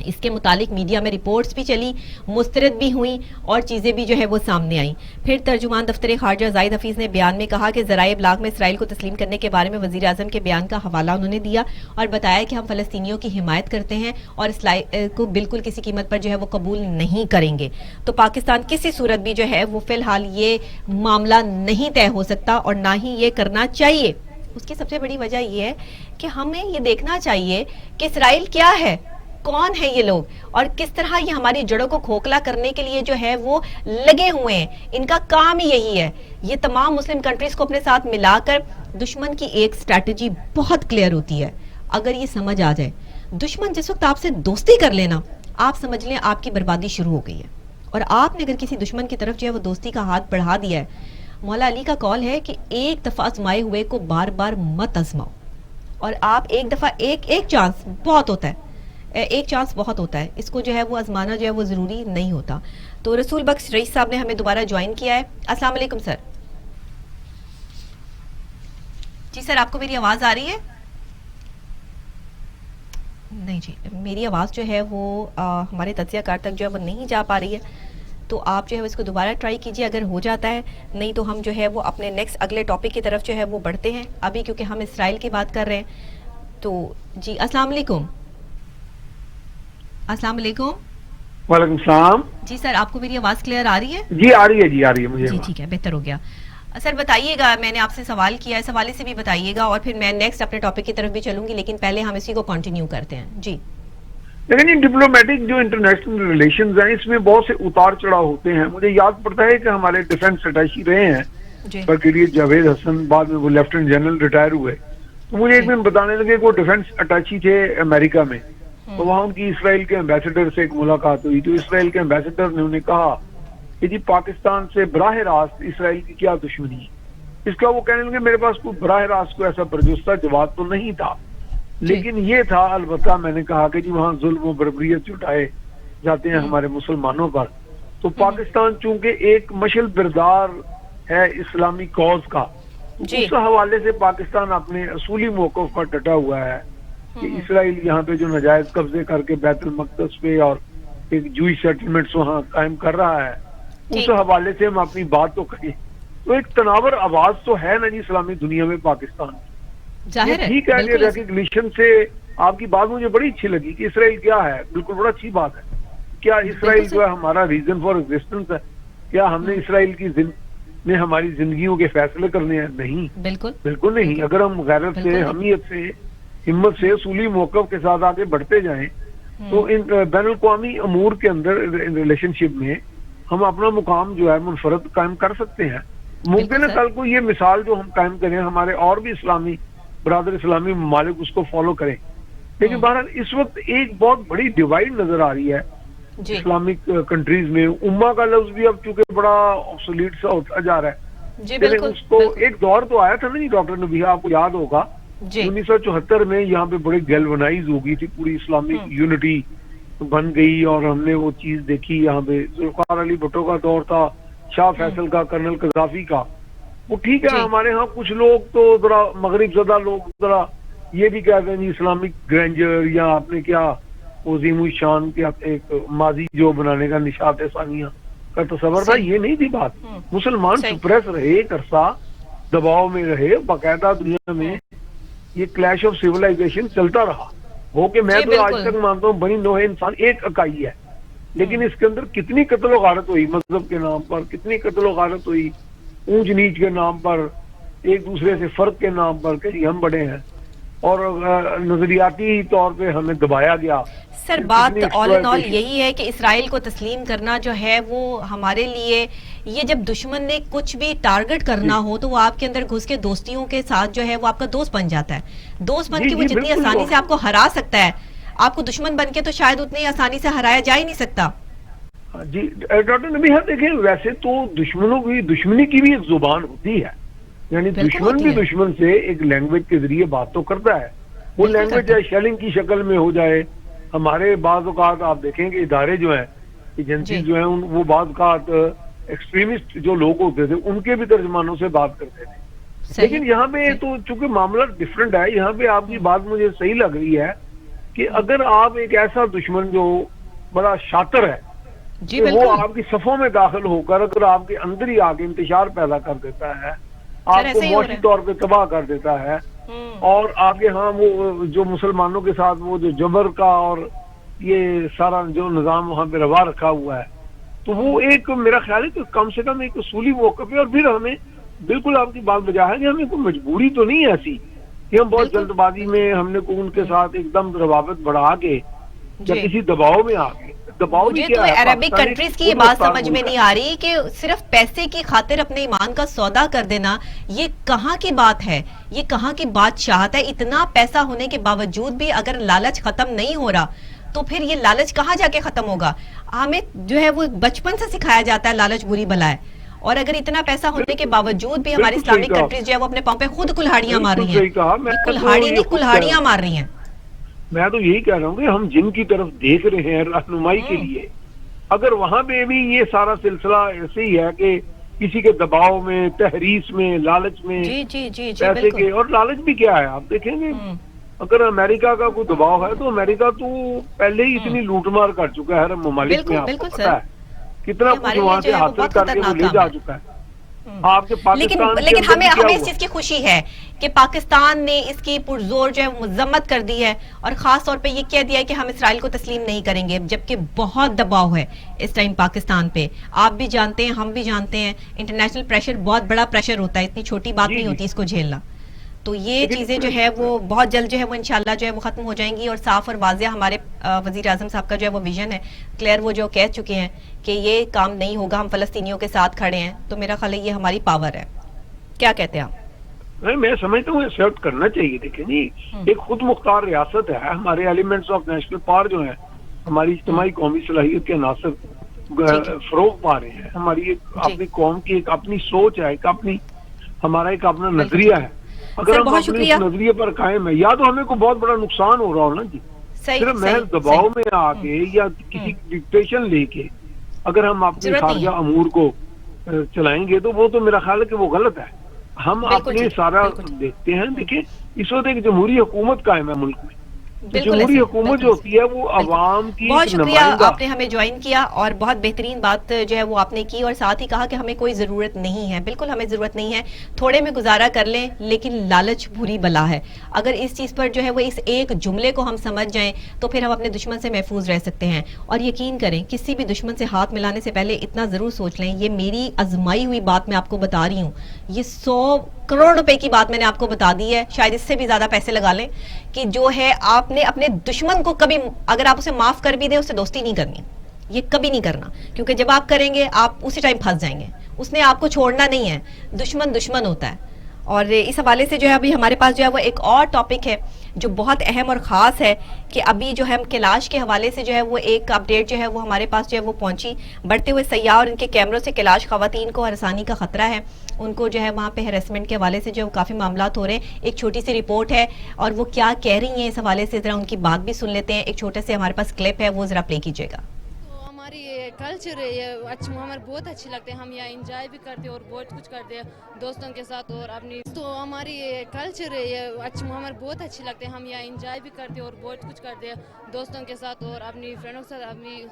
اس کے متعلق میڈیا میں رپورٹس بھی چلی, مسترد بھی ہوئیں اور چیزیں بھی جو ہے وہ سامنے آئیں. پھر ترجمان دفتر خارجہ زاہد حفیظ نے بیان میں کہا کہ ذرائع ابلاغ میں اسرائیل کو تسلیم کرنے کے بارے میں وزیر اعظم کے بیان کا حوالہ انہوں نے دیا اور بتایا کہ ہم فلسطینیوں کی حمایت کرتے ہیں اور اسرائیل کو بالکل کسی قیمت پر جو ہے وہ قبول نہیں کریں گے. تو پاکستان کسی صورت بھی جو ہے وہ فی الحال یہ معاملہ نہیں طے ہو سکتا اور نہ ہی یہ کرنا چاہیے. اس کی سب سے بڑی وجہ یہ ہے کہ ہمیں یہ دیکھنا چاہیے کہ اسرائیل کیا ہے, کون ہے یہ لوگ اور کس طرح یہ ہماری جڑوں کو کھوکھلا کرنے کے لیے جو ہے وہ لگے ہوئے ہیں. ان کا کام ہی یہی ہے. یہ تمام مسلم کنٹریز کو اپنے ساتھ ملا کر دشمن کی ایک سٹریٹجی بہت کلیئر ہوتی ہے. اگر یہ سمجھ آ جائے, دشمن جس وقت آپ سے دوستی کر لینا آپ سمجھ لیں آپ کی بربادی شروع ہو گئی ہے. اور آپ نے اگر کسی دشمن کی طرف جو ہے وہ دوستی کا ہاتھ بڑھا دیا ہے, مولا علی کا قول ہے کہ ایک دفعہ آزمائے ہوئے کو بار بار مت آزماؤ. اور آپ ایک دفعہ ایک چانس بہت ہوتا ہے, ایک چانس بہت ہوتا ہے, اس کو جو ہے وہ آزمانا جو ہے وہ ضروری نہیں ہوتا. تو رسول بخش رئیس صاحب نے ہمیں دوبارہ جوائن کیا ہے. السلام علیکم سر. جی سر, آپ کو میری آواز آ رہی ہے؟ نہیں جی, میری آواز جو ہے وہ ہمارے تجزیہ کار تک جو ہے وہ نہیں جا پا رہی ہے. تو آپ جو ہے اس کو دوبارہ ٹرائی کیجئے اگر ہو جاتا ہے, نہیں تو ہم جو ہے وہ اپنے نیکسٹ اگلے ٹاپک کی طرف جو ہے وہ بڑھتے ہیں ابھی, کیونکہ ہم اسرائیل کی بات کر رہے ہیں. تو جی السلام علیکم. السلام علیکم. وعلیکم السلام. جی سر, آپ کو میری آواز کلیئر آ رہی ہے؟ جی آ رہی ہے, جی آ رہی ہے مجھے. جی ٹھیک ہے, بہتر ہو گیا. سر بتائیے گا, میں نے آپ سے سوال کیا ہے, اس حوالے سے بھی بتائیے گا اور پھر میں نیکسٹ اپنے ٹاپک کی طرف بھی چلوں گی, لیکن پہلے ہم اسی کو کنٹینیو کرتے ہیں. جی لیکن یہ ڈپلومیٹک جو انٹرنیشنل ریلیشنز ہیں اس میں بہت سے اتار چڑھاؤ ہوتے ہیں. مجھے یاد پڑتا ہے کہ ہمارے ڈیفینس اٹیچی رہے ہیں برگیڈیئر جاوید حسن, بعد میں وہ لیفٹیننٹ جنرل ریٹائر ہوئے. تو مجھے ایک دن بتانے لگے کہ وہ ڈیفینس اٹیچی تھے امریکہ میں, تو وہاں ان کی اسرائیل کے ایمبیسڈر سے ایک ملاقات ہوئی. تو اسرائیل کے ایمبیسڈر نے انہیں کہا کہ جی پاکستان سے براہ راست اسرائیل کی کیا دشمنی ہے. اس کا وہ کہنے لگے میرے پاس کوئی براہ راست کو ایسا برجستہ جواب تو نہیں تھا, لیکن یہ تھا البتہ میں نے کہا کہ جی وہاں ظلم و بربریت جٹائے جاتے ہیں ہمارے مسلمانوں پر. تو پاکستان چونکہ ایک مشل بردار ہے اسلامی کاز کا, اس حوالے سے پاکستان اپنے اصولی موقف پر ڈٹا ہوا ہے کہ اسرائیل یہاں پہ جو ناجائز قبضے کر کے بیت المقدس پہ اور ایک جوئی سیٹلمنٹس وہاں قائم کر رہا ہے, اس حوالے سے ہم اپنی بات تو کریں. تو ایک تناور آواز تو ہے نا جی اسلامی دنیا میں پاکستان. ٹھیک ہے کہ ریکگنیشن سے آپ کی بات مجھے بڑی اچھی لگی کہ اسرائیل کیا ہے, بالکل بڑا اچھی بات ہے. کیا اسرائیل جو ہے ہمارا ریزن فار ایگزسٹنس ہے؟ کیا ہم نے اسرائیل کی میں ہماری زندگیوں کے فیصلے کرنے ہیں؟ نہیں, بالکل نہیں. اگر ہم غیرت سے, حمیت سے, ہمت سے, اصولی موقف کے ساتھ آگے بڑھتے جائیں تو ان بین الاقوامی امور کے اندر ریلیشن شپ میں ہم اپنا مقام جو ہے منفرد قائم کر سکتے ہیں. ممکن ہے کل کو یہ مثال جو ہم قائم کریں ہمارے اور بھی اسلامی برادر اسلامی ممالک اس کو فالو کریں. لیکن بہرحال اس وقت ایک بہت بڑی ڈیوائڈ نظر آ رہی ہے اسلامک کنٹریز میں. امہ کا لفظ بھی اب چونکہ بڑا آبسولیٹ سا ہوتا جا رہا ہے, لیکن اس کو ایک دور تو آیا تھا نا جی ڈاکٹر نبیہ, آپ کو یاد ہوگا 1974 میں یہاں پہ بڑی گیلونائز ہو گئی تھی پوری اسلامک یونٹی. بن گئی اور ہم نے وہ چیز دیکھی. یہاں پہ ذوالفقار علی بھٹو کا دور تھا, شاہ فیصل کا, کرنل قذافی کا, وہ ٹھیک ہے. ہمارے ہاں کچھ لوگ تو ذرا مغرب زدہ لوگ ذرا یہ بھی کہتے ہیں جی اسلامک گرینجر یا آپ نے کیا عظیم الشان کیا ایک ماضی جو بنانے کا نشاط ثانیہ کا تصور تھا. یہ نہیں تھی بات. مسلمان سپریس رہے, ایک عرصہ دباؤ میں رہے, باقاعدہ دنیا میں یہ کلیش آف سیولائزیشن چلتا رہا. ہو کہ میں تو آج تک مانتا ہوں بنی نوع انسان ایک اکائی ہے, لیکن اس کے اندر کتنی قتل و غارت ہوئی مذہب کے نام پر, کتنی قتل و غارت ہوئی اونچ نیچ کے نام پر, ایک دوسرے سے فرق کے نام پر کہ جی ہم بڑے ہیں, اور نظریاتی طور پہ ہمیں دبایا گیا. سر بات آل ان آل یہی ہے کہ اسرائیل کو تسلیم کرنا جو ہے وہ ہمارے لیے, یہ جب دشمن نے کچھ بھی ٹارگٹ کرنا ہو تو وہ آپ کے اندر گھس کے دوستیوں کے ساتھ جو ہے وہ آپ کا دوست بن جاتا ہے. دوست بن کے وہ جتنی آسانی سے آپ کو ہرا سکتا ہے, آپ کو دشمن بن کے تو شاید اتنی آسانی سے ہرایا جا ہی نہیں سکتا. جی ڈاکٹر نبیہ دیکھیں, ویسے تو دشمنوں کی دشمنی کی بھی ایک زبان ہوتی ہے, یعنی دشمن بھی دشمن سے ایک لینگویج کے ذریعے بات تو کرتا ہے. وہ لینگویج چاہے شیلنگ کی شکل میں ہو جائے. ہمارے بعض اوقات آپ دیکھیں کہ ادارے جو ہیں ایجنسی جو ہیں وہ بعض اوقات ایکسٹریمسٹ جو لوگ ہوتے تھے ان کے بھی ترجمانوں سے بات کرتے تھے. لیکن یہاں پہ تو چونکہ معاملہ ڈفرینٹ ہے, یہاں پہ آپ کی بات مجھے صحیح لگ رہی ہے کہ اگر آپ ایک ایسا دشمن جو بڑا شاطر ہے وہ آپ کی صفوں میں داخل ہو کر اگر آپ کے اندر ہی آ کے انتشار پیدا کر دیتا ہے, آپ کو معاشی طور پہ تباہ کر دیتا ہے, اور آپ کے ہاں وہ جو مسلمانوں کے ساتھ وہ جو جبر کا اور یہ سارا جو نظام وہاں پہ روا رکھا ہوا ہے, تو وہ ایک میرا خیال ہے کہ کم سے کم ایک اصولی موقع پہ, اور پھر ہمیں بالکل آپ کی بات بجا ہے کہ ہمیں کوئی مجبوری تو نہیں ہے ایسی کہ ہم بہت جلد بازی میں ہم نے ان کے ساتھ ایک دم روابط بڑھا کے یا کسی دباؤ میں آ کے. مجھے تو عربک کنٹریز کی یہ بات سمجھ میں نہیں آ رہی کہ صرف پیسے کی خاطر اپنے ایمان کا سودا کر دینا, یہ کہاں کی بات ہے, یہ کہاں کی بادشاہت ہے. اتنا پیسہ ہونے کے باوجود بھی اگر لالچ ختم نہیں ہو رہا تو پھر یہ لالچ کہاں جا کے ختم ہوگا. ہمیں جو ہے وہ بچپن سے سکھایا جاتا ہے لالچ بری بلا ہے, اور اگر اتنا پیسہ ہونے کے باوجود بھی ہماری اسلامک کنٹریز جو ہے وہ اپنے پاؤں پہ خود کلہاڑیاں مار رہی ہیں. کلہاڑی نہیں کلہاڑیاں مار رہی ہیں. میں تو یہی کہہ رہا ہوں کہ ہم جن کی طرف دیکھ رہے ہیں رہنمائی کے لیے, اگر وہاں پہ بھی یہ سارا سلسلہ ایسے ہی ہے کہ کسی کے دباؤ میں, تحریص میں, لالچ میں, پیسے کے, اور لالچ بھی کیا ہے آپ دیکھیں گے اگر امریکہ کا کوئی دباؤ ہے تو امریکہ تو پہلے ہی اتنی لوٹ مار کر چکا ہے عرب ممالک میں, آپ کو پتا ہے کتنا کچھ وہاں سے حاصل کر کے وہ لے جا چکا ہے. آپ کے پاکستان لیکن ہمیں اس چیز کی خوشی ہے کہ پاکستان نے اس کی پرزور جو ہے مذمت کر دی ہے, اور خاص طور پہ یہ کہہ دیا ہے کہ ہم اسرائیل کو تسلیم نہیں کریں گے, جبکہ بہت دباؤ ہے اس ٹائم پاکستان پہ. آپ بھی جانتے ہیں, ہم بھی جانتے ہیں, انٹرنیشنل پریشر بہت بڑا پریشر ہوتا ہے, اتنی چھوٹی بات نہیں ہوتی اس کو جھیلنا. تو یہ چیزیں جو ہے وہ بہت جلد جو ہے وہ انشاءاللہ جو ہے وہ ختم ہو جائیں گی, اور صاف اور واضح ہمارے وزیر اعظم صاحب کا جو ہے وہ ویژن ہے کلیئر, وہ جو کہہ چکے ہیں کہ یہ کام نہیں ہوگا, ہم فلسطینیوں کے ساتھ کھڑے ہیں. تو میرا خیال ہے یہ ہماری پاور ہے. کیا کہتے ہیں آپ؟ میں سمجھتا ہوں ایکسپٹ کرنا چاہیے. دیکھیں جی ایک خود مختار ریاست ہے, ہمارے ایلیمنٹس آف نیشنل پاور جو ہیں ہماری اجتماعی قومی صلاحیت کے عناصر فروغ پا رہے ہیں. ہماری ایک اپنی قوم کی ایک اپنی سوچ ہے, ایک اپنی ہمارا ایک اپنا نظریہ ہے. اگر ہم اپنے اس نظریے پر قائم ہیں, یا تو ہمیں کوئی بہت بڑا نقصان ہو رہا ہو نا جی, صرف محض دباؤ میں آ کے یا کسی ڈکٹیشن لے کے اگر ہم اپنے خارجہ امور کو چلائیں گے تو وہ تو میرا خیال ہے کہ وہ غلط ہے. ہم اپنے سارا دیکھتے ہیں. دیکھیں اس وقت ایک جمہوری حکومت قائم ہے ملک میں, جمہوری حکومت جو ہوتی ہے وہ عوام کی بہت شکریہ آپ نے ہمیں جوائن کیا, اور بہت بہترین بات جو ہے وہ آپ نے کی, اور ساتھ ہی کہا کہ ہمیں کوئی ضرورت نہیں ہے. بالکل ہمیں ضرورت نہیں ہے, تھوڑے میں گزارا کر لیں, لیکن لالچ بری بلا ہے. اگر اس چیز پر جو ہے وہ اس ایک جملے کو ہم سمجھ جائیں تو پھر ہم اپنے دشمن سے محفوظ رہ سکتے ہیں. اور یقین کریں کسی بھی دشمن سے ہاتھ ملانے سے پہلے اتنا ضرور سوچ لیں, یہ میری آزمائی ہوئی بات میں آپ کو بتا رہی ہوں, یہ 100 کروڑ روپے کی بات میں نے آپ کو بتا دی ہے, شاید اس سے بھی زیادہ پیسے لگا لیں, کہ جو ہے آپ نے اپنے دشمن کو کبھی اگر آپ اسے معاف کر بھی دیں اس سے دوستی نہیں کرنی, یہ کبھی نہیں کرنا, کیونکہ جب آپ کریں گے آپ اسی ٹائم پھنس جائیں گے. اس نے آپ کو چھوڑنا نہیں ہے, دشمن دشمن ہوتا ہے. اور اس حوالے سے جو ہے ابھی ہمارے پاس جو ہے وہ ایک اور ٹاپک ہے جو بہت اہم اور خاص ہے کہ ابھی جو ہے ہم کیلاش کے حوالے سے جو ہے وہ ایک اپڈیٹ جو ہے وہ ہمارے پاس جو ہے وہ پہنچی. بڑھتے ہوئے سیاح اور ان کے کیمروں سے کیلاش خواتین کو ہراسانی کا خطرہ ہے. ان کو جو ہے وہاں پہ ہیرسمنٹ کے حوالے سے جو کافی معاملات ہو رہے ہیں. ایک چھوٹی سی رپورٹ ہے اور وہ کیا کہہ رہی ہیں اس حوالے سے ذرا ان کی بات بھی سن لیتے ہیں. ایک چھوٹے سے ہمارے پاس کلپ ہے, وہ ذرا پلے کیجیے گا. ہماری یہ کلچر ہے, یہ ہمیں بہت اچھی لگتے ہیں. ہم یہاں انجوائے بھی کرتے ہیں اور بہت کچھ کرتے ہیں دوستوں کے ساتھ اور اپنی. تو ہماری یہ کلچر ہے, یہ ہمیں بہت اچھی لگتے ہیں. ہم یہاں انجوائے بھی کرتے ہیں اور بہت کچھ کرتے ہیں دوستوں کے ساتھ اور اپنی فرینڈوں کے ساتھ, اپنی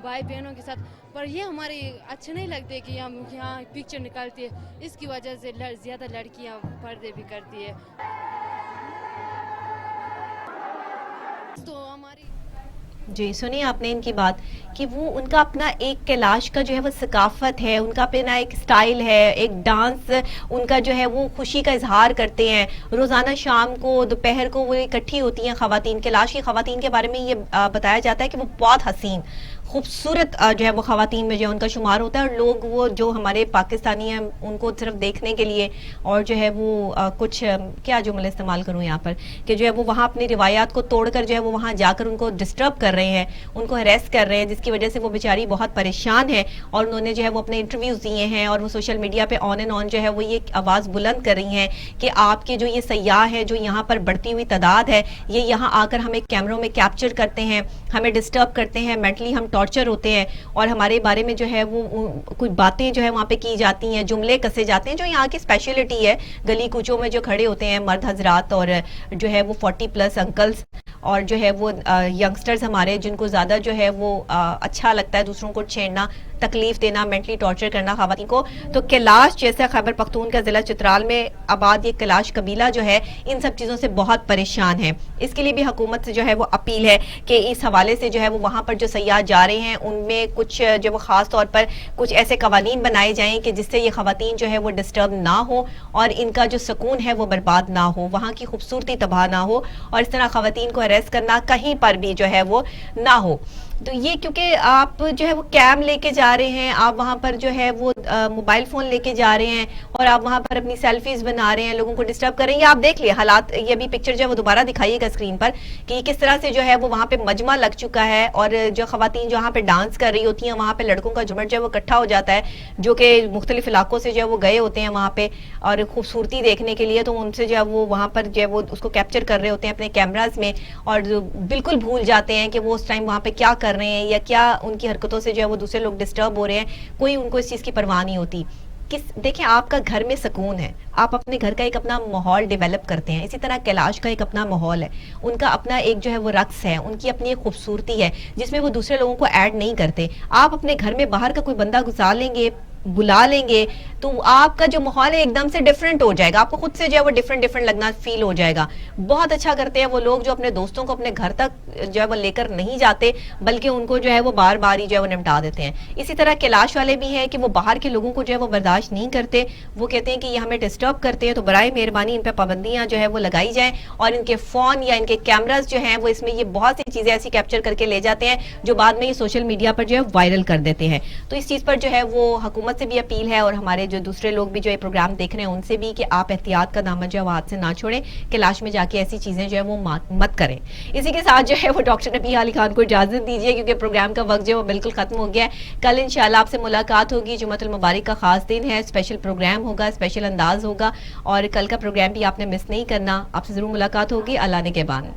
بھائی بہنوں کے ساتھ. پر یہ ہماری اچھا نہیں لگتے کہ ہم یہاں پکچر نکالتے ہیں. اس کی وجہ سے زیادہ لڑکیاں پردے بھی کرتی ہے. تو ہماری جی سنیے آپ نے ان کی بات کہ وہ ان کا اپنا ایک کیلاش کا جو ہے وہ ثقافت ہے, ان کا اپنا ایک سٹائل ہے, ایک ڈانس ان کا جو ہے وہ خوشی کا اظہار کرتے ہیں. روزانہ شام کو دوپہر کو وہ اکٹھی ہوتی ہیں خواتین. کیلاش کی خواتین کے بارے میں یہ بتایا جاتا ہے کہ وہ بہت حسین خوبصورت جو ہے وہ خواتین میں جو ہے ان کا شمار ہوتا ہے. اور لوگ وہ جو ہمارے پاکستانی ہیں ان کو صرف دیکھنے کے لیے اور جو ہے وہ کچھ کیا جملے استعمال کروں یہاں پر کہ جو ہے وہ وہاں اپنی روایات کو توڑ کر جو ہے وہ وہااں جا کر ان کو ڈسٹرب کر رہے ہیں, ان کو ہریس کر رہے ہیں, جس کی وجہ سے وہ بیچاری بہت پریشان ہے. اور انہوں نے جو ہے وہ اپنے انٹرویوز دیے ہیں اور وہ سوشل میڈیا پہ آن اینڈ آن جو ہے وہ یہ آواز بلند کر رہی ہیں کہ آپ کے جو یہ سیاح ہے جو یہاں پر بڑھتی ہوئی تعداد ہے, یہ یہاں آ کر ہمیں کیمروں میں کیپچر کرتے ہیں, ہمیں ڈسٹرب کرتے ہیں, مینٹلی ہم ٹارچر ہوتے ہیں اور ہمارے بارے میں جو ہے وہ کوئی باتیں جو ہے وہاں پہ کی جاتی ہیں, جملے کسے جاتے ہیں جو یہاں کی اسپیشلٹی ہے. گلی کوچوں میں جو کھڑے ہوتے ہیں مرد حضرات اور جو ہے وہ 40+ انکلز اور جو ہے وہ ینگسٹرز ہمارے, جن کو زیادہ جو ہے وہ اچھا لگتا ہے دوسروں کو چھیڑنا, تکلیف دینا, مینٹلی ٹارچر کرنا خواتین کو. تو کیلاش جیسا خیبر پختون کا ضلع چترال میں آباد یہ کیلاش قبیلہ جو ہے ان سب چیزوں سے بہت پریشان ہے. اس کے لیے بھی حکومت سے جو ہے وہ اپیل ہے کہ اس حوالے سے جو ہے وہ وہاں پر جو سیاح جا رہے ہیں ان میں کچھ جو وہ خاص طور پر کچھ ایسے قوانین بنائے جائیں کہ جس سے یہ خواتین جو ہے وہ ڈسٹرب نہ ہو اور ان کا جو سکون ہے وہ برباد نہ ہو, وہاں کی خوبصورتی تباہ نہ ہو اور اس طرح خواتین کو ہراس کرنا کہیں پر بھی جو ہے وہ نہ ہو. تو یہ کیونکہ آپ جو ہے وہ کیم لے کے جا رہے ہیں, آپ وہاں پر جو ہے وہ موبائل فون لے کے جا رہے ہیں اور آپ وہاں پر اپنی سیلفیز بنا رہے ہیں, لوگوں کو ڈسٹرب کر رہے ہیں. یہ آپ دیکھ لیے حالات, یہ بھی پکچر جو ہے وہ دوبارہ دکھائیے گا اسکرین پر کہ یہ کس طرح سے جو ہے وہ وہاں پہ مجمع لگ چکا ہے اور جو خواتین جو وہاں پہ ڈانس کر رہی ہوتی ہیں وہاں پہ لڑکوں کا جھمٹ جو ہے وہ اکٹھا ہو جاتا ہے جو کہ مختلف علاقوں سے جو ہے وہ گئے ہوتے ہیں وہاں پہ اور خوبصورتی دیکھنے کے لیے. تو ان سے جو ہے وہ وہاں پر جو ہے وہ اس کو کیپچر کر رہے ہوتے ہیں اپنے کیمراز میں اور بالکل بھول جاتے ہیں کہ وہ اس ٹائم وہاں پہ کیا کر رہے ہیں یا کیا ان کی حرکتوں سے جو ہے وہ دوسرے لوگ ڈسٹرب ہو رہے ہیں. کوئی ان کو اس چیز کی پرواہ نہیں ہوتی. دیکھیں آپ کا گھر میں سکون ہے, آپ اپنے گھر کا ایک اپنا ماحول ڈیولپ کرتے ہیں, اسی طرح کیلاش کا ایک اپنا ماحول ہے, ان کا اپنا ایک جو ہے وہ رقص ہے, ان کی اپنی ایک خوبصورتی ہے جس میں وہ دوسرے لوگوں کو ایڈ نہیں کرتے. آپ اپنے گھر میں باہر کا کوئی بندہ گزار لیں گے, بلا لیں گے تو آپ کا جو ماحول ہے ایک دم سے ڈیفرنٹ ہو جائے گا, آپ کو خود سے جو ہے وہ ڈیفرنٹ لگنا فیل ہو جائے گا. بہت اچھا کرتے ہیں وہ لوگ جو اپنے دوستوں کو اپنے گھر تک جو ہے وہ لے کر نہیں جاتے بلکہ ان کو جو ہے وہ بار بار ہی جو ہے وہ نمٹا دیتے ہیں. اسی طرح کیلاش والے بھی ہیں کہ وہ باہر کے لوگوں کو جو ہے وہ برداشت نہیں کرتے, وہ کہتے ہیں کہ یہ ہمیں ڈسٹرب کرتے ہیں, تو برائے مہربانی ان پہ پابندیاں جو ہے وہ لگائی جائیں اور ان کے فون یا ان کے کیمراز جو ہیں وہ اس میں یہ بہت سی چیزیں ایسی کیپچر کر کے لے جاتے ہیں جو بعد میں یہ سوشل میڈیا پر جو ہے وائرل کر دیتے ہیں. تو اس چیز پر جو ہے وہ حکومت سے بھی اپیل ہے اور ہمارے جو دوسرے لوگ بھی جو یہ پروگرام دیکھ رہے ہیں ان سے بھی کہ آپ احتیاط کا دامن جو ہے وہ ہاتھ سے نہ چھوڑیں, کیلاش میں جا کے ایسی چیزیں جو ہے وہ مت کریں. اسی کے ساتھ جو ہے وہ ڈاکٹر نبیہ علی خان کو اجازت دیجیے کیونکہ پروگرام کا وقت جو ہے وہ بالکل ختم ہو گیا ہے. کل انشاءاللہ آپ سے ملاقات ہوگی, جمعۃ المبارک کا خاص دن ہے, اسپیشل پروگرام ہوگا, اسپیشل انداز ہوگا اور کل کا پروگرام بھی آپ نے مس نہیں کرنا. آپ سے ضرور ملاقات ہوگی. اللہ نگہبان.